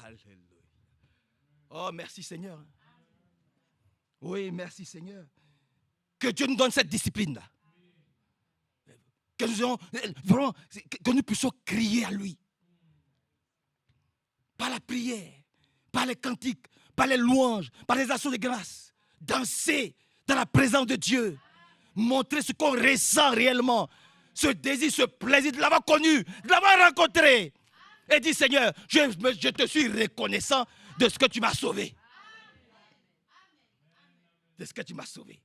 Alléluia. Oh, merci Seigneur. Oui, merci Seigneur. Que Dieu nous donne cette discipline-là. Que nous puissions crier à lui. Par la prière, par les cantiques, par les louanges, par les actions de grâce. Danser dans la présence de Dieu. Montrer ce qu'on ressent réellement. Ce désir, ce plaisir de l'avoir connu, de l'avoir rencontré. Et dire Seigneur, je te suis reconnaissant de ce que tu m'as sauvé. De ce que tu m'as sauvé.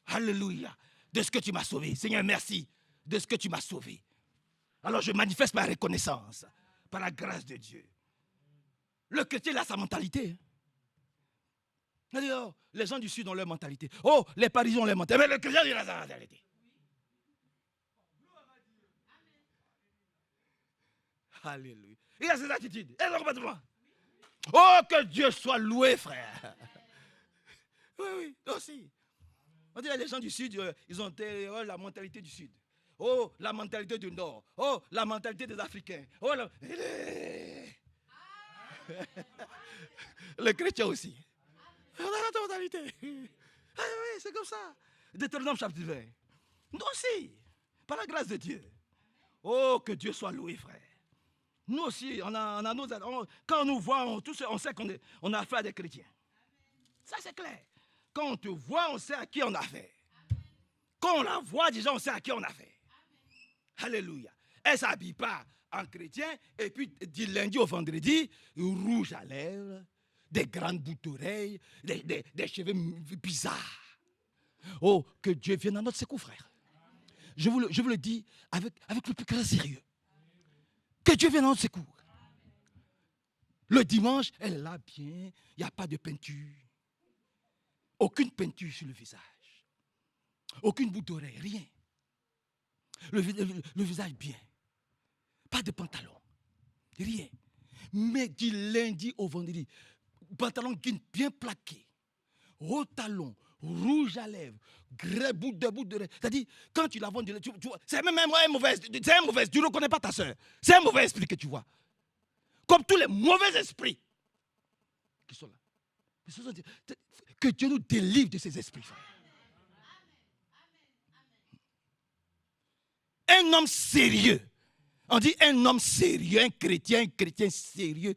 Alléluia. De ce que tu m'as sauvé. Seigneur, merci de ce que tu m'as sauvé. Alors je manifeste ma reconnaissance par la grâce de Dieu. Le chrétien il a sa mentalité. Oh, les gens du Sud ont leur mentalité. Oh, les Parisiens ont leur mentalité. Mais le chrétien il a sa mentalité. Alléluia. Il a ses attitudes. Et son comportement. Oh, que Dieu soit loué, frère. Oui, oui, aussi. On dit les gens du Sud, ils ont la mentalité du Sud. Oh, la mentalité du Nord. Oh, la mentalité des Africains. Oh, le chrétien aussi. On a la mentalité. Ah, oui, c'est comme ça. Deutéronome chapitre 20. Nous aussi, par la grâce de Dieu. Oh, que Dieu soit loué, frère. Nous aussi, on a nos... quand on nous voit, on sait qu'on a affaire à des chrétiens. Ça, c'est clair. Quand on te voit, on sait à qui on a affaire. Quand on la voit, déjà, on sait à qui on a affaire. Alléluia. Elle ne s'habille pas en chrétien, et puis du lundi au vendredi, rouge à lèvres, des grandes boucles d'oreilles, des cheveux bizarres. Oh, que Dieu vienne à notre secours, frère. Je vous le dis avec le plus grand sérieux. Que Dieu vienne à notre secours. Le dimanche, elle est là bien, il n'y a pas de peinture. Aucune peinture sur le visage. Aucune boucle d'oreille, rien. Le visage bien. Pas de pantalon. Rien. Mais du lundi au vendredi, pantalon bien plaqué, haut talon, rouge à lèvres, grès bout de lèvres. C'est-à-dire, quand tu la vois, tu vois, c'est même un mauvais, tu ne reconnais pas ta soeur. C'est un mauvais esprit que tu vois. Comme tous les mauvais esprits qui sont là. Que Dieu nous délivre de ces esprits, frère. Un homme sérieux, on dit un homme sérieux, un chrétien sérieux,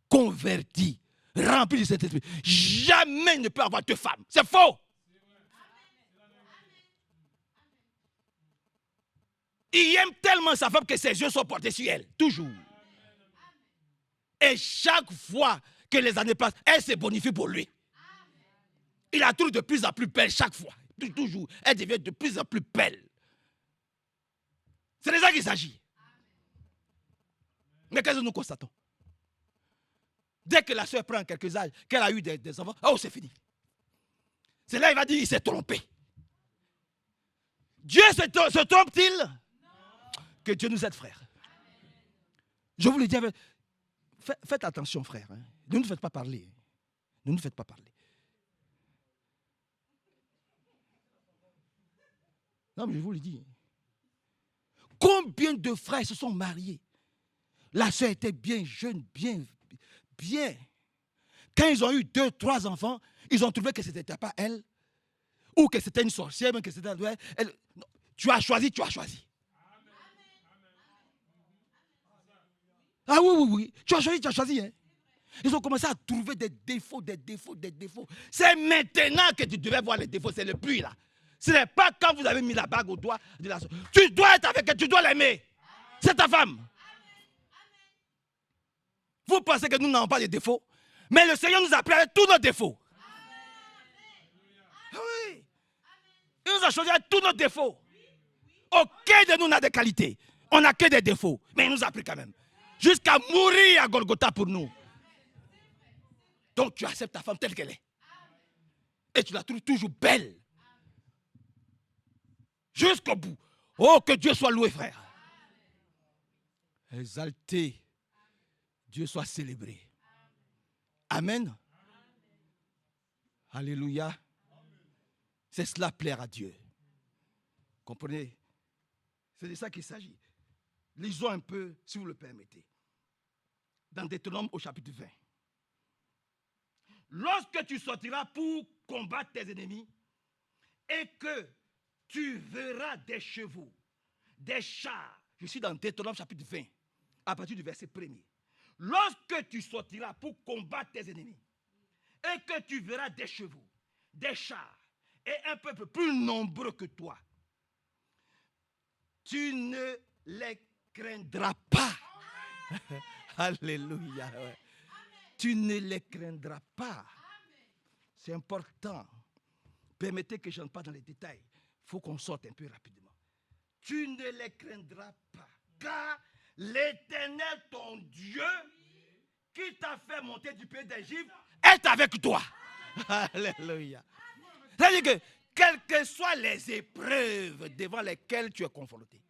converti, rempli de cet esprit, jamais ne peut avoir deux femmes. C'est faux. Il aime tellement sa femme que ses yeux sont portés sur elle, toujours. Et chaque fois que les années passent, elle se bonifie pour lui. Il la trouve de plus en plus belle chaque fois. Toujours, elle devient de plus en plus belle. C'est de ça qu'il s'agit. Mais qu'est-ce que nous constatons? Dès que la soeur prend quelques âges, qu'elle a eu des enfants, oh, c'est fini. C'est là qu'il va dire, il s'est trompé. Dieu se trompe-t-il? Non. Que Dieu nous aide, frère. Je vous le dis, faites attention, frère. Ne nous faites pas parler. Ne nous faites pas parler. Non, mais je vous le dis. Combien de frères se sont mariés? La soeur était bien jeune, bien. Quand ils ont eu 2, 3 enfants, ils ont trouvé que ce n'était pas elle, ou que c'était une sorcière, même que c'était elle. Non, tu as choisi. Ah oui. Tu as choisi. Hein. Ils ont commencé à trouver des défauts. C'est maintenant que tu devais voir les défauts, c'est le pluie là. Ce n'est pas quand vous avez mis la bague au doigt de la soeur. Tu dois être avec elle, tu dois l'aimer. C'est ta femme. Vous pensez que nous n'avons pas de défauts? Mais le Seigneur nous a pris avec tous nos défauts. Oui. Il nous a choisi avec tous nos défauts. Aucun de nous n'a de qualité. On n'a que des défauts. Mais il nous a pris quand même. Jusqu'à mourir à Golgotha pour nous. Donc tu acceptes ta femme telle qu'elle est. Et tu la trouves toujours belle. Jusqu'au bout. Oh, que Dieu soit loué, frère. Exalté. Dieu soit célébré. Amen. Alléluia. C'est cela plaire à Dieu. Comprenez? C'est de ça qu'il s'agit. Lisons un peu, si vous le permettez. Dans Deutéronome au chapitre 20. Lorsque tu sortiras pour combattre tes ennemis et que tu verras des chevaux, des chars. Je suis dans Deutéronome chapitre 20, à partir du verset 1er. Lorsque tu sortiras pour combattre tes ennemis et que tu verras des chevaux, des chars et un peuple plus nombreux que toi, tu ne les craindras pas. Alléluia. Ouais. Tu ne les craindras pas. C'est important. Permettez que je n'entre pas dans les détails. Il faut qu'on sorte un peu rapidement. Tu ne les craindras pas. Car l'Éternel, ton Dieu, qui t'a fait monter du pays d'Égypte, est avec toi. Alléluia. C'est-à-dire que, quelles que soient les épreuves devant lesquelles tu es confronté,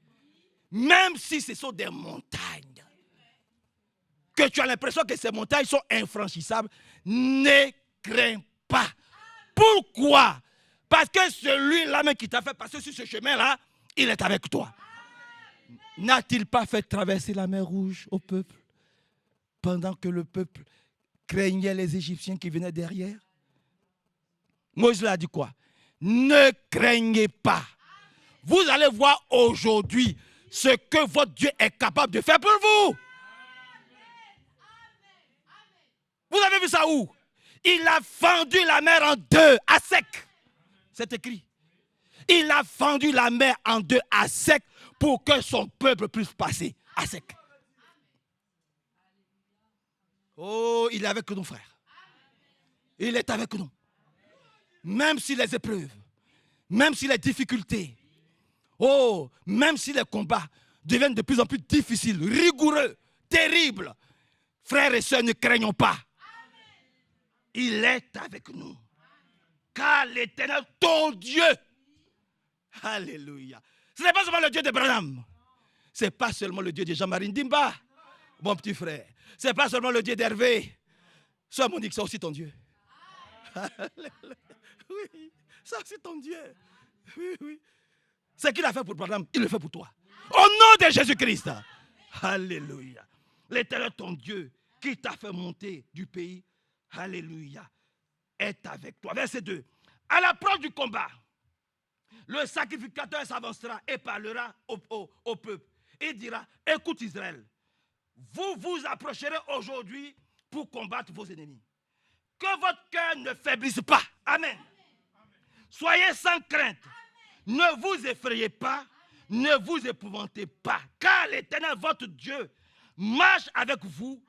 même si ce sont des montagnes, que tu as l'impression que ces montagnes sont infranchissables, ne crains pas. Pourquoi? Parce que celui-là même qui t'a fait passer sur ce chemin-là, il est avec toi. N'a-t-il pas fait traverser la mer Rouge au peuple pendant que le peuple craignait les Égyptiens qui venaient derrière? Moïse a dit quoi? Ne craignez pas. Vous allez voir aujourd'hui ce que votre Dieu est capable de faire pour vous. Vous avez vu ça où? Il a fendu la mer en deux, à sec. C'est écrit. Il a fendu la mer en deux, à sec, pour que son peuple puisse passer à sec. Oh, il est avec nous, frères. Il est avec nous. Même si les épreuves, même si les difficultés, oh, même si les combats deviennent de plus en plus difficiles, rigoureux, terribles, frères et sœurs, ne craignons pas. Il est avec nous. Car l'Éternel, ton Dieu, alléluia. Ce n'est pas seulement le Dieu d'Abraham. Ce n'est pas seulement le Dieu de Jean-Marie Ndimba, mon petit frère. Ce n'est pas seulement le Dieu d'Hervé. Soeur Monique, c'est aussi ton Dieu. Oui, ça c'est ton Dieu. Oui, oui. Ce qu'il a fait pour Abraham, il le fait pour toi. Au nom de Jésus-Christ. Alléluia. L'Éternel, ton Dieu, qui t'a fait monter du pays, alléluia, est avec toi. Verset 2. À l'approche du combat, le sacrificateur s'avancera et parlera au peuple. Il dira, écoute Israël, vous vous approcherez aujourd'hui pour combattre vos ennemis. Que votre cœur ne faiblisse pas. Amen. Soyez sans crainte. Ne vous effrayez pas. Ne vous épouvantez pas. Car l'Éternel, votre Dieu, marche avec vous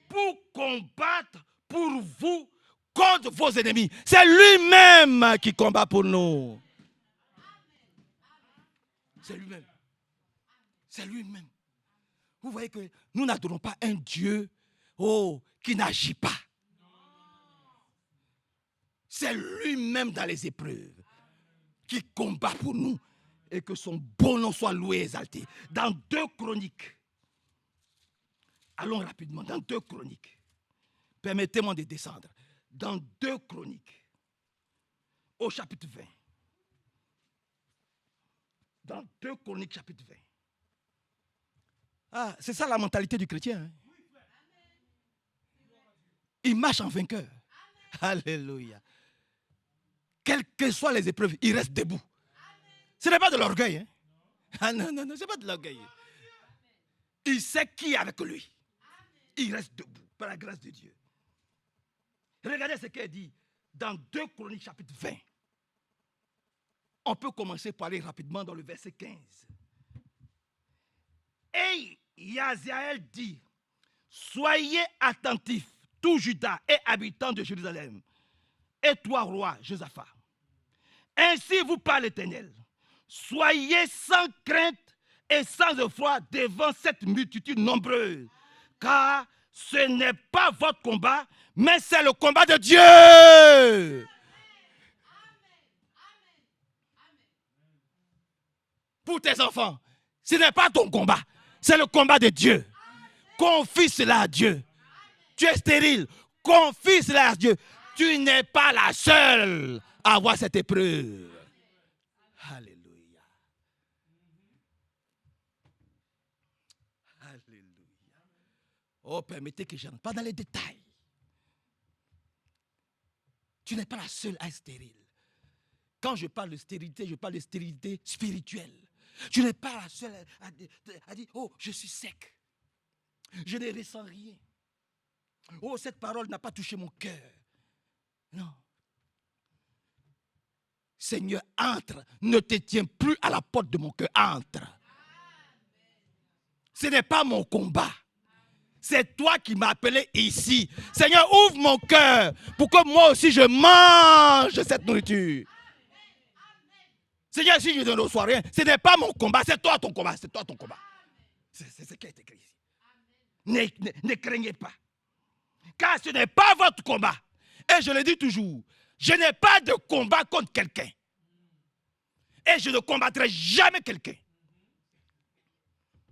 pour combattre pour vous contre vos ennemis. C'est lui-même qui combat pour nous. C'est lui-même. C'est lui-même. Vous voyez que nous n'adorons pas un Dieu qui n'agit pas. C'est lui-même dans les épreuves qui combat pour nous et que son bon nom soit loué et exalté. Dans 2 Chroniques, allons rapidement, dans 2 Chroniques, permettez-moi de descendre. Dans 2 Chroniques, au chapitre 20. Dans 2 Chroniques, chapitre 20. Ah, c'est ça la mentalité du chrétien. Hein? Il marche en vainqueur. Alléluia. Quelles que soient les épreuves, il reste debout. Ce n'est pas de l'orgueil. Hein? Ah non, non, non, ce n'est pas de l'orgueil. Il sait qui est avec lui. Il reste debout par la grâce de Dieu. Regardez ce qu'il dit dans 2 Chroniques chapitre 20. On peut commencer par aller rapidement dans le verset 15. Et Yaziaël dit, soyez attentifs, tout Juda et habitants de Jérusalem, et toi, roi Josaphat. Ainsi vous parle l'Éternel. Soyez sans crainte et sans effroi devant cette multitude nombreuse, car ce n'est pas votre combat, mais c'est le combat de Dieu. Pour tes enfants, ce n'est pas ton combat, c'est le combat de Dieu. Confie cela à Dieu. Tu es stérile, confie cela à Dieu. Tu n'es pas la seule à avoir cette épreuve. Alléluia. Alléluia. Oh, permettez que je n'entre pas dans les détails. Tu n'es pas la seule à être stérile. Quand je parle de stérilité, je parle de stérilité spirituelle. Tu n'es pas la seule à dire, oh, je suis sec. Je ne ressens rien. Oh, cette parole n'a pas touché mon cœur. Non. Seigneur, entre. Ne te tiens plus à la porte de mon cœur. Entre. Ce n'est pas mon combat. C'est toi qui m'as appelé ici. Seigneur, ouvre mon cœur pour que moi aussi je mange cette nourriture. Seigneur, si je ne reçois rien, ce n'est pas mon combat, c'est toi ton combat. C'est toi ton combat. C'est ce qui est écrit ici. Ne craignez pas. Car ce n'est pas votre combat. Et je le dis toujours, je n'ai pas de combat contre quelqu'un. Et je ne combattrai jamais quelqu'un.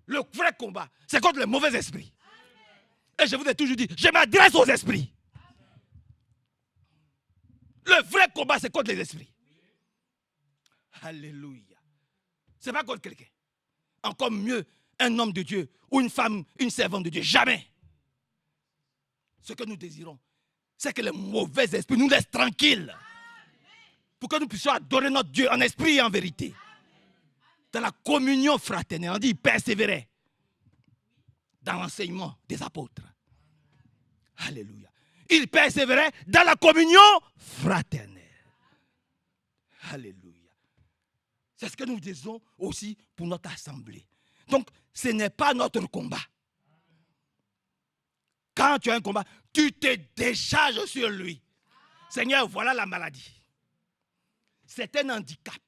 Le vrai combat, c'est contre les mauvais esprits. Et je vous ai toujours dit, je m'adresse aux esprits. Le vrai combat, c'est contre les esprits. Alléluia. Ce n'est pas contre quelqu'un. Encore mieux, un homme de Dieu ou une femme, une servante de Dieu. Jamais. Ce que nous désirons, c'est que les mauvais esprits nous laissent tranquilles. Pour que nous puissions adorer notre Dieu en esprit et en vérité. Dans la communion fraternelle, on dit persévérer. Dans l'enseignement des apôtres. Alléluia. Il persévérait dans la communion fraternelle. Alléluia. C'est ce que nous disons aussi pour notre assemblée. Donc, ce n'est pas notre combat. Quand tu as un combat, tu te décharges sur lui. Seigneur, voilà la maladie. C'est un handicap.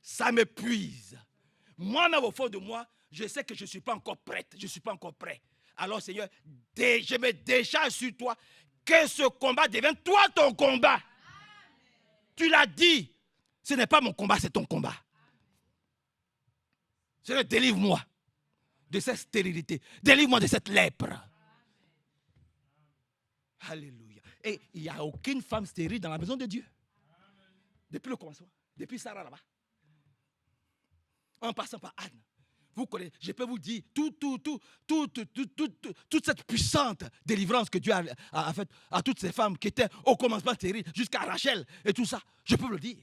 Ça m'épuise. Moi-même, au fond de moi, je sais que je ne suis pas encore prête. Je ne suis pas encore prêt. Alors, Seigneur, je me décharge sur toi. Que ce combat devienne toi ton combat. Tu l'as dit. Ce n'est pas mon combat, c'est ton combat. Seigneur, délivre-moi de cette stérilité. Délivre-moi de cette lèpre. Alléluia. Et il n'y a aucune femme stérile dans la maison de Dieu. Depuis le commencement. Depuis Sarah là-bas. En passant par Anne. Vous connaissez, je peux vous dire, toute cette puissante délivrance que Dieu a faite à toutes ces femmes qui étaient au commencement stériles, jusqu'à Rachel et tout ça, je peux vous le dire.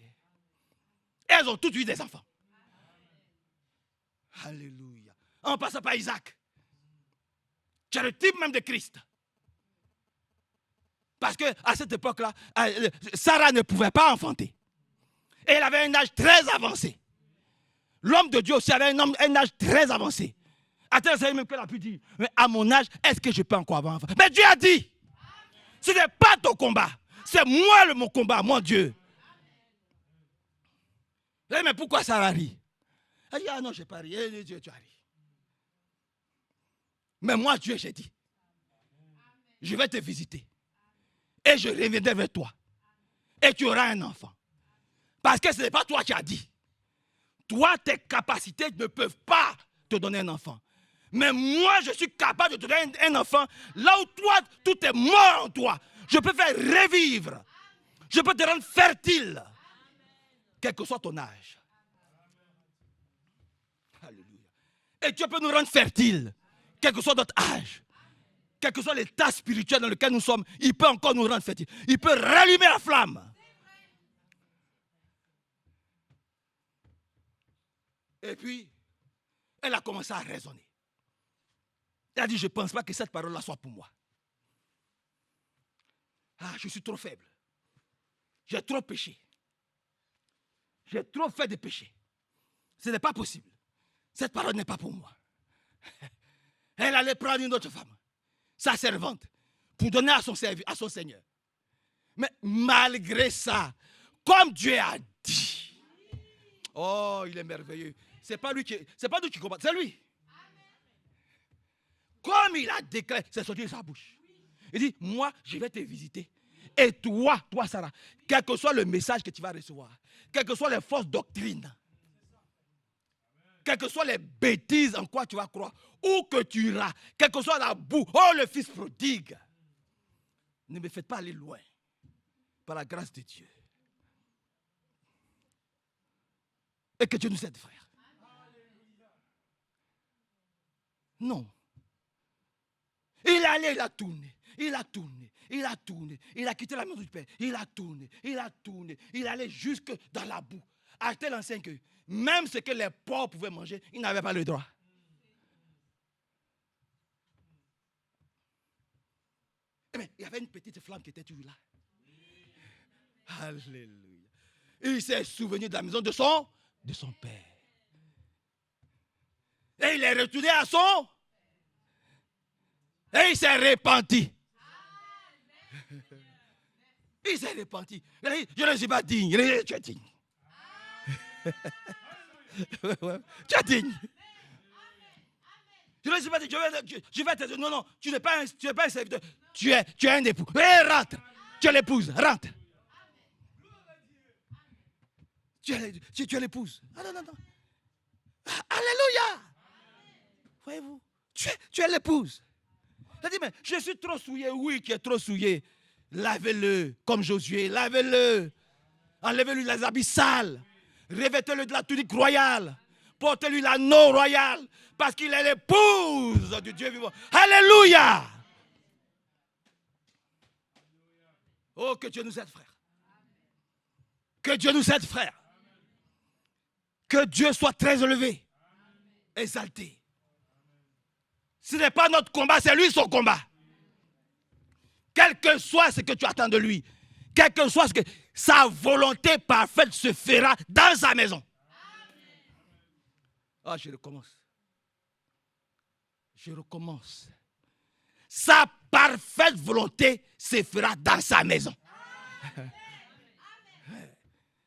Elles ont toutes eu des enfants. Alléluia. En passant par Isaac. Tu es le type même de Christ. Parce qu'à cette époque-là, Sarah ne pouvait pas enfanter. Et elle avait un âge très avancé. L'homme de Dieu aussi avait un âge très avancé. Attends, c'est même qu'elle a pu dire, mais à mon âge, est-ce que je peux encore avoir un enfant? Mais Dieu a dit, ce n'est pas ton combat, c'est moi mon combat, mon Dieu. Mais pourquoi Sarah rit? Elle dit, ah non, je n'ai pas ri. Dieu, tu as ri. Mais moi, Dieu, j'ai dit, je vais te visiter. Et je reviendrai vers toi. Et tu auras un enfant. Parce que ce n'est pas toi qui as dit. Toi, tes capacités ne peuvent pas te donner un enfant. Mais moi, je suis capable de te donner un enfant. Là où toi, tout est mort en toi. Je peux faire revivre. Je peux te rendre fertile. Quel que soit ton âge. Alléluia. Et Dieu peut nous rendre fertiles. Quel que soit notre âge. Quel que soit l'état spirituel dans lequel nous sommes. Il peut encore nous rendre fertiles. Il peut rallumer la flamme. Et puis, elle a commencé à raisonner. Elle a dit, je ne pense pas que cette parole-là soit pour moi. Ah, je suis trop faible. J'ai trop péché. J'ai trop fait de péchés. Ce n'est pas possible. Cette parole n'est pas pour moi. Elle allait prendre une autre femme, sa servante, pour donner à son Seigneur. Mais malgré ça, comme Dieu a dit, oh, il est merveilleux. C'est pas nous qui combat, c'est lui. Comme il a déclaré, c'est sorti de sa bouche. Il dit, moi, je vais te visiter. Et toi, Sarah, quel que soit le message que tu vas recevoir, quelles que soient les fausses doctrines, quelles que soient les bêtises en quoi tu vas croire, où que tu iras, quelle que soit la boue, oh le fils prodigue, ne me faites pas aller loin, par la grâce de Dieu. Et que Dieu nous aide, frère. Non. Il allait, il a tourné. Il a tourné, il a tourné, il a quitté la maison du Père, il a tourné, il allait jusque dans la boue. À tel enseigne que même ce que les pauvres pouvaient manger, ils n'avaient pas le droit. Mais il y avait une petite flamme qui était toujours là. Alléluia. Il s'est souvenu de la maison de son Père. Et il est retourné à son. Et il s'est repenti. Il s'est repenti. Je ne suis pas digne. Tu es digne. Tu es digne. Je ne suis pas digne. Je vais te dire, non, tu n'es pas un serviteur. Tu es un époux. Et rentre. Tu es l'épouse. Rentre. Tu es l'épouse. Ah non. Alléluia. Voyez-vous, tu es l'épouse. Il a dit, mais je suis trop souillé. Oui, tu es trop souillé. Lavez-le comme Josué. Lavez-le. Enlevez-lui les habits sales. Revêtez-le de la tunique royale. Portez-lui l'anneau royal. Parce qu'il est l'épouse du Dieu vivant. Alléluia. Oh, que Dieu nous aide, frère. Que Dieu nous aide, frère. Que Dieu soit très élevé. Exalté. Ce n'est pas notre combat, c'est lui son combat. Quel que soit ce que tu attends de lui, quel que soit ce que sa volonté parfaite se fera dans sa maison. Ah, je recommence. Sa parfaite volonté se fera dans sa maison.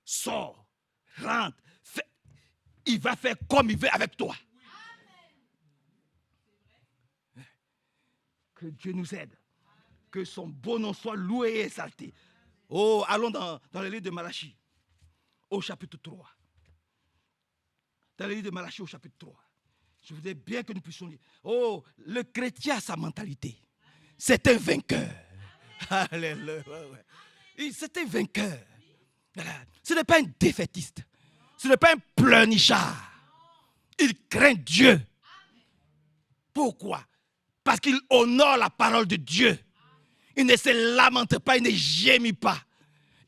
Sors, rentre, fais. Il va faire comme il veut avec toi. Que Dieu nous aide. Que son beau nom soit loué et exalté. Oh, allons dans le livre de Malachie, au chapitre 3. Dans le livre de Malachie, au chapitre 3. Je voudrais bien que nous puissions lire. Oh, le chrétien a sa mentalité. C'est un vainqueur. Alléluia. C'était vainqueur. Ce n'est pas un défaitiste. Ce n'est pas un pleurnichard. Il craint Dieu. Pourquoi? Parce qu'il honore la parole de Dieu. Il ne se lamente pas, il ne gémit pas.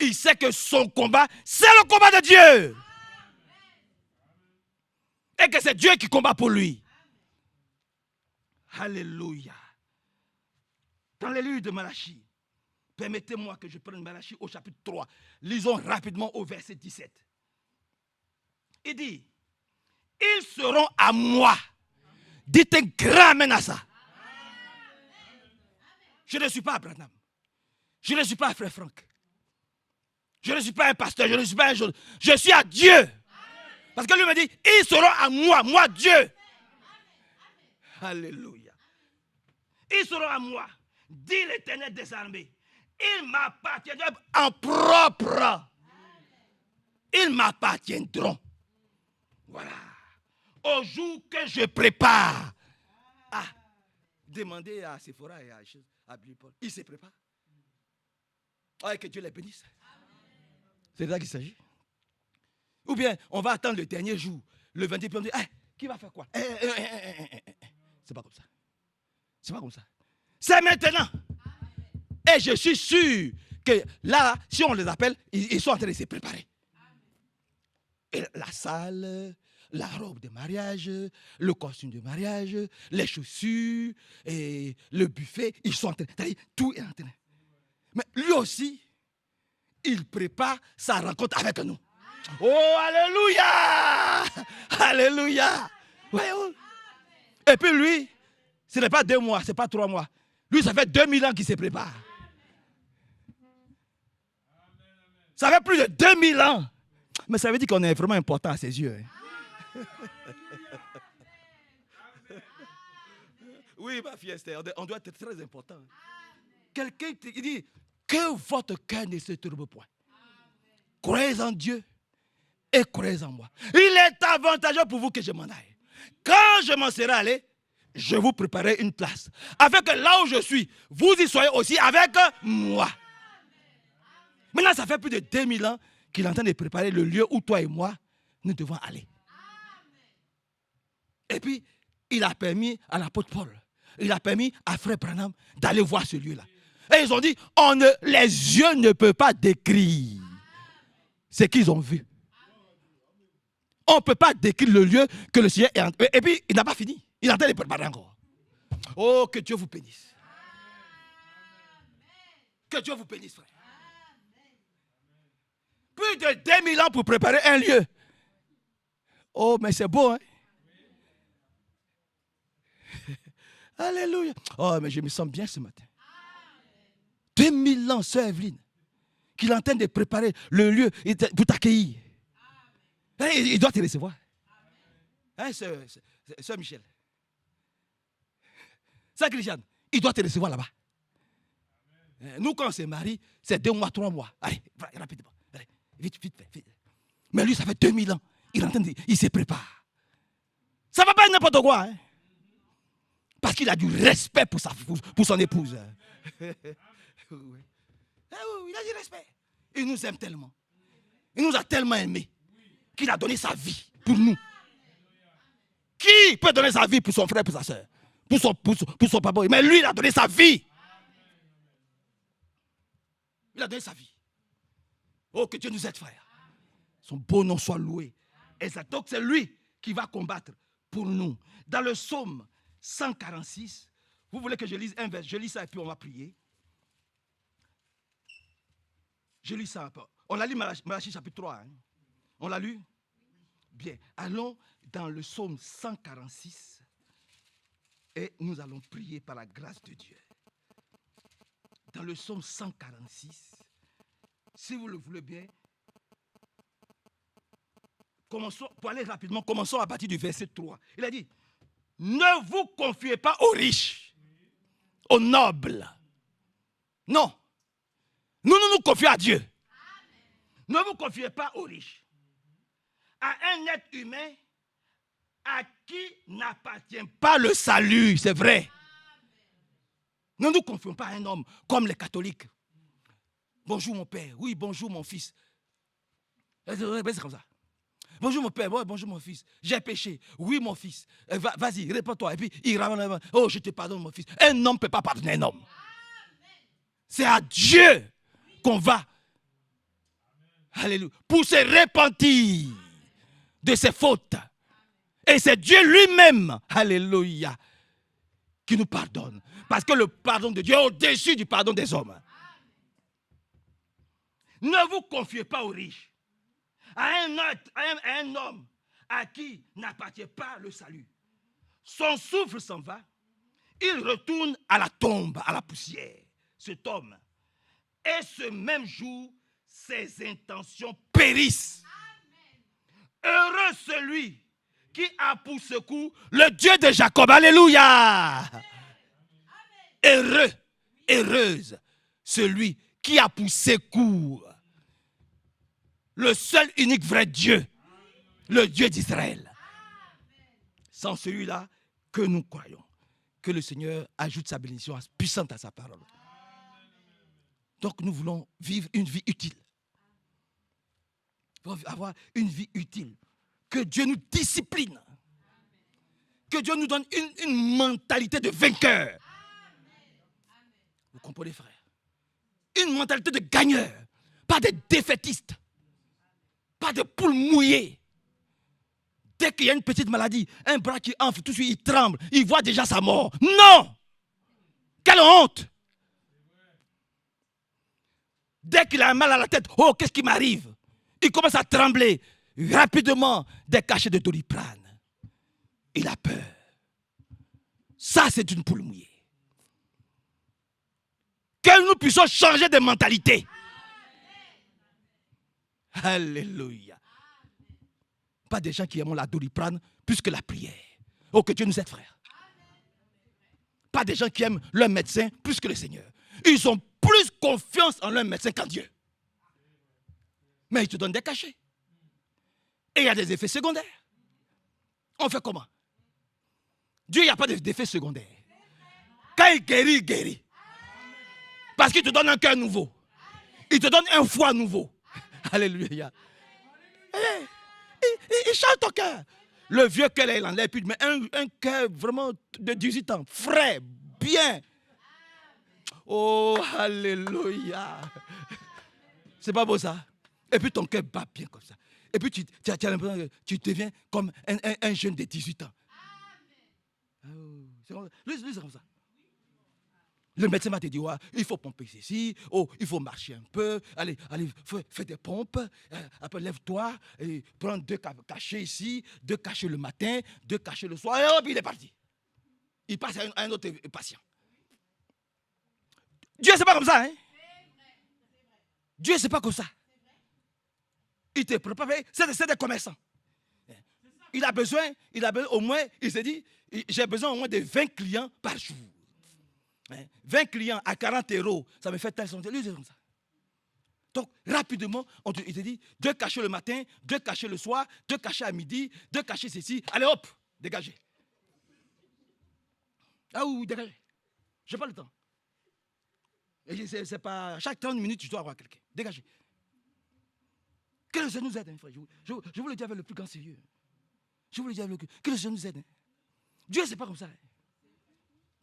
Il sait que son combat, c'est le combat de Dieu. Et que c'est Dieu qui combat pour lui. Alléluia. Dans les livres de Malachie, permettez-moi que je prenne Malachie au chapitre 3. Lisons rapidement au verset 17. Il dit, ils seront à moi. Dites un grand amen à ça. Je ne suis pas Abraham. Je ne suis pas frère Franck. Je ne suis pas un pasteur. Je ne suis pas un jeune. Je suis à Dieu. Parce que lui me dit, ils seront à moi. Moi, Dieu. Alléluia. Ils seront à moi. Dit l'Éternel des armées. Ils m'appartiendront en propre. Ils m'appartiendront. Voilà. Au jour que je prépare. Ah, demandez à Sephora et à Billy Paul. Ils se préparent. Ah, que Dieu les bénisse. C'est de ça qu'il s'agit. Ou bien, on va attendre le dernier jour, le 20, puis on dit, hey, qui va faire quoi? C'est pas comme ça. C'est pas comme ça. C'est maintenant. Et je suis sûr que là, si on les appelle, ils sont en train de se préparer. Et la salle, la robe de mariage, le costume de mariage, les chaussures, et le buffet, ils sont en train. Tout est en train. Mais lui aussi, il prépare sa rencontre avec nous. Oh, alléluia! Alléluia! Ouais, oh. Et puis lui, ce n'est pas 2 mois, ce n'est pas 3 mois. Lui, ça fait 2000 ans qu'il se prépare. Ça fait plus de 2000 ans. Mais ça veut dire qu'on est vraiment important à ses yeux. Hein? Oui, ma fille Esther, on doit être très important. Quelqu'un qui dit que votre cœur ne se tourbe point. Croyez en Dieu et croyez en moi. Il est avantageux pour vous que je m'en aille. Quand je m'en serai allé, je vous préparerai une place. Afin que là où je suis, vous y soyez aussi avec moi. Maintenant, ça fait plus de 2000 ans qu'il est en train de préparer le lieu où toi et moi, nous devons aller. Et puis, il a permis à l'apôtre Paul, il a permis à frère Branham d'aller voir ce lieu-là. Et ils ont dit, les yeux ne peuvent pas décrire ce qu'ils ont vu. On ne peut pas décrire le lieu que le Seigneur est en train. Et puis, il n'a pas fini. Il est en train de préparer encore. Oh, que Dieu vous bénisse. Que Dieu vous bénisse, frère. Plus de 2000 ans pour préparer un lieu. Oh, mais c'est beau, hein? Alléluia. Oh, mais je me sens bien ce matin. 2000 ans, sœur Evelyne, qu'il est en train de préparer le lieu pour t'accueillir. Il doit te recevoir. Hein, sœur Michel. Sœur Christiane, il doit te recevoir là-bas. Nous, quand on se marie, c'est 2 mois, 3 mois. Allez, rapidement. Allez, vite. Mais lui, ça fait 2000 ans. Il se prépare. Ça ne va pas être n'importe quoi. Hein? Parce qu'il a du respect pour son épouse. Il a du respect. Il nous aime tellement. Il nous a tellement aimés qu'il a donné sa vie pour nous. Qui peut donner sa vie pour son frère, pour sa soeur, pour son papa? Mais lui, il a donné sa vie. Il a donné sa vie. Oh, que Dieu nous aide, frère. Son beau nom soit loué. Et donc, c'est lui qui va combattre pour nous. Dans le psaume 146, vous voulez que je lise un vers? Je lis ça et puis on va prier. Je lis ça un peu. On a lu Malachie chapitre 3. Hein? On l'a lu? Bien. Allons dans le psaume 146 et nous allons prier par la grâce de Dieu. Dans le psaume 146, si vous le voulez bien, pour aller rapidement, commençons à partir du verset 3. Il a dit, ne vous confiez pas aux riches, aux nobles. Non. Nous nous confions à Dieu. Ne vous confiez pas aux riches. À un être humain à qui n'appartient pas le salut, c'est vrai. Ne nous confions pas à un homme comme les catholiques. Bonjour mon père, oui, bonjour mon fils. C'est comme ça. Bonjour mon père, bonjour mon fils. J'ai péché. Oui mon fils. Vas-y, réponds-toi. Et puis il ramène la main. Oh, je te pardonne mon fils. Un homme ne peut pas pardonner un homme. C'est à Dieu qu'on va. Alléluia. Pour se repentir de ses fautes. Et c'est Dieu lui-même, alléluia, qui nous pardonne. Parce que le pardon de Dieu est au-dessus du pardon des hommes. Ne vous confiez pas aux riches, à un homme à qui n'appartient pas le salut. Son souffle s'en va, il retourne à la tombe, à la poussière, cet homme. Et ce même jour, ses intentions périssent. Heureux celui qui a pour secours le Dieu de Jacob. Alléluia. Heureux, heureuse celui qui a pour secours le seul unique vrai Dieu, le Dieu d'Israël. Sans celui-là que nous croyons, que le Seigneur ajoute sa bénédiction puissante à sa parole. Donc nous voulons vivre une vie utile. Pour avoir une vie utile. Que Dieu nous discipline. Que Dieu nous donne une mentalité de vainqueur. Vous comprenez, frère? Une mentalité de gagneur. Pas de défaitiste. Pas de poule mouillée. Dès qu'il y a une petite maladie, un bras qui enfle, tout de suite il tremble. Il voit déjà sa mort. Non! Quelle honte! Dès qu'il a un mal à la tête, oh, qu'est-ce qui m'arrive? Il commence à trembler. Rapidement, des cachets de Doliprane. Il a peur. Ça, c'est une poule mouillée. Que nous puissions changer de mentalité. Alléluia. Pas des gens qui aiment la Doliprane plus que la prière. Oh, que Dieu nous aide, frère. Pas des gens qui aiment leur médecin plus que le Seigneur. Ils ont plus confiance en leur médecin qu'en Dieu. Mais ils te donnent des cachets. Et il y a des effets secondaires. On fait comment? Dieu, il n'y a pas d'effets secondaires. Quand il guérit, il guérit. Parce qu'il te donne un cœur nouveau. Il te donne un foie nouveau. Alléluia. Il change ton cœur. Le vieux cœur, il enlève plus. Mais un cœur vraiment de 18 ans, frais, bien. Oh, alléluia. C'est pas beau ça? Et puis ton cœur bat bien comme ça. Et puis tu as l'impression que tu deviens comme un jeune de 18 ans. C'est comme ça. Le médecin va te dire, ouais, il faut pomper ceci, oh, il faut marcher un peu, allez, fais des pompes, après lève-toi, et prends 2 cachets ici, 2 cachets le matin, 2 cachets le soir, et hop, il est parti. Il passe à un autre patient. Dieu, c'est pas comme ça, hein? Dieu, c'est pas comme ça. Il te prépare, c'est des commerçants. Il a besoin au moins, il s'est dit, j'ai besoin au moins de 20 clients par jour. 20 clients à 40 €, ça me fait tel son. Lui, c'est comme ça. Donc, rapidement, il te dit 2 cachets le matin, 2 cachets le soir, 2 cachets à midi, 2 cachets ceci. Allez, hop, dégagez. Ah oui, dégagez. Je n'ai pas le temps. Et c'est pas, chaque 30 minutes, tu dois avoir quelqu'un. Dégagez. Que le Seigneur nous aide, hein, frère. Je vous le dis avec le plus grand sérieux. Je vous le dis avec le que le Seigneur nous aide. Hein. Dieu, c'est pas comme ça. Hein.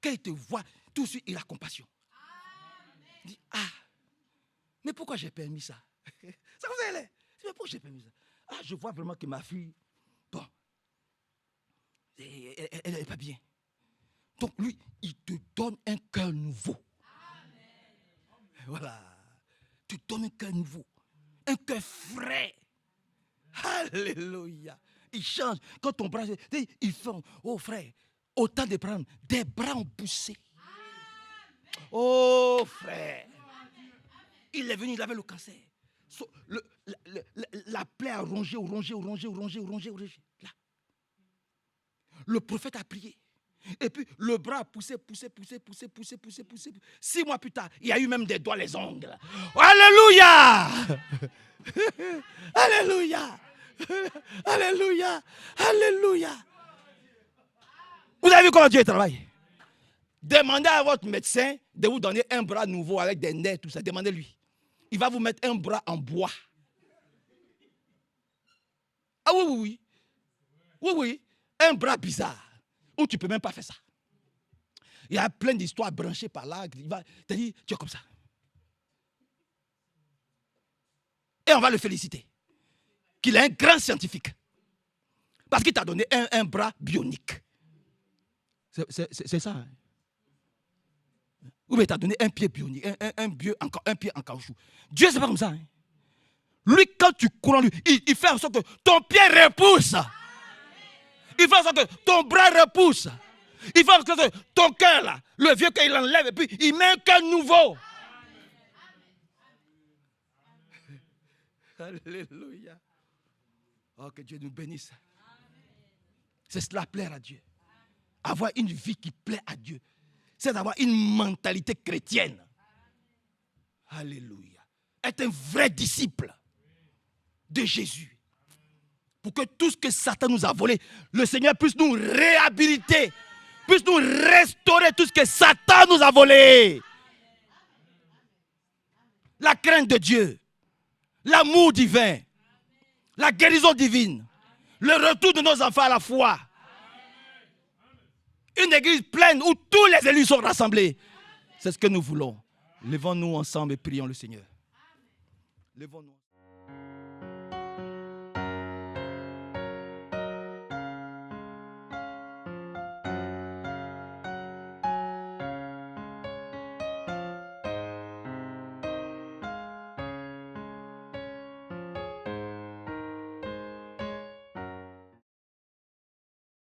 Quand il te voit, tout de suite, il a compassion. Il dit, ah, mais pourquoi j'ai permis ça? Ça vous allez. Mais pourquoi j'ai permis ça? Ah, je vois vraiment que ma fille, bon, elle n'est pas bien. Donc lui, il te donne un cœur nouveau. Voilà. Tu donnes un cœur nouveau. Un cœur frais. Alléluia. Il change. Quand ton bras, il fait, oh frère, autant de prendre, des bras ont poussé. Oh frère. Il est venu, il avait le cancer. La plaie a rongé. Là. Le prophète a prié. Et puis le bras a poussé. 6 mois plus tard, il y a eu même des doigts, les ongles. Alléluia. Alléluia. Alléluia. Alléluia. Vous avez vu comment Dieu travaille? Demandez à votre médecin de vous donner un bras nouveau avec des nerfs, tout ça. Demandez-lui. Il va vous mettre un bras en bois. Ah oui, oui, oui. Oui, oui. Un bras bizarre. Où tu ne peux même pas faire ça. Il y a plein d'histoires branchées par là. Il va te dire, tu es comme ça. Et on va le féliciter. Qu'il est un grand scientifique. Parce qu'il t'a donné un bras bionique. C'est ça. Hein? Ou bien il t'a donné un pied bionique, un pied en caoutchouc. Dieu, c'est pas comme ça. Hein? Lui, quand tu cours en lui, il fait en sorte que ton pied repousse. Il fait en sorte que ton bras repousse. Il fait en sorte que ton cœur, là, le vieux cœur, il enlève et puis il met un cœur nouveau. Alléluia. Oh, que Dieu nous bénisse. C'est cela plaire à Dieu. Avoir une vie qui plaît à Dieu. C'est d'avoir une mentalité chrétienne. Alléluia. Être un vrai disciple de Jésus. Pour que tout ce que Satan nous a volé, le Seigneur puisse nous réhabiliter. Puisse nous restaurer tout ce que Satan nous a volé. La crainte de Dieu. L'amour divin. La guérison divine. Le retour de nos enfants à la foi. Une église pleine où tous les élus sont rassemblés. C'est ce que nous voulons. Levons-nous ensemble et prions le Seigneur. Levons-nous.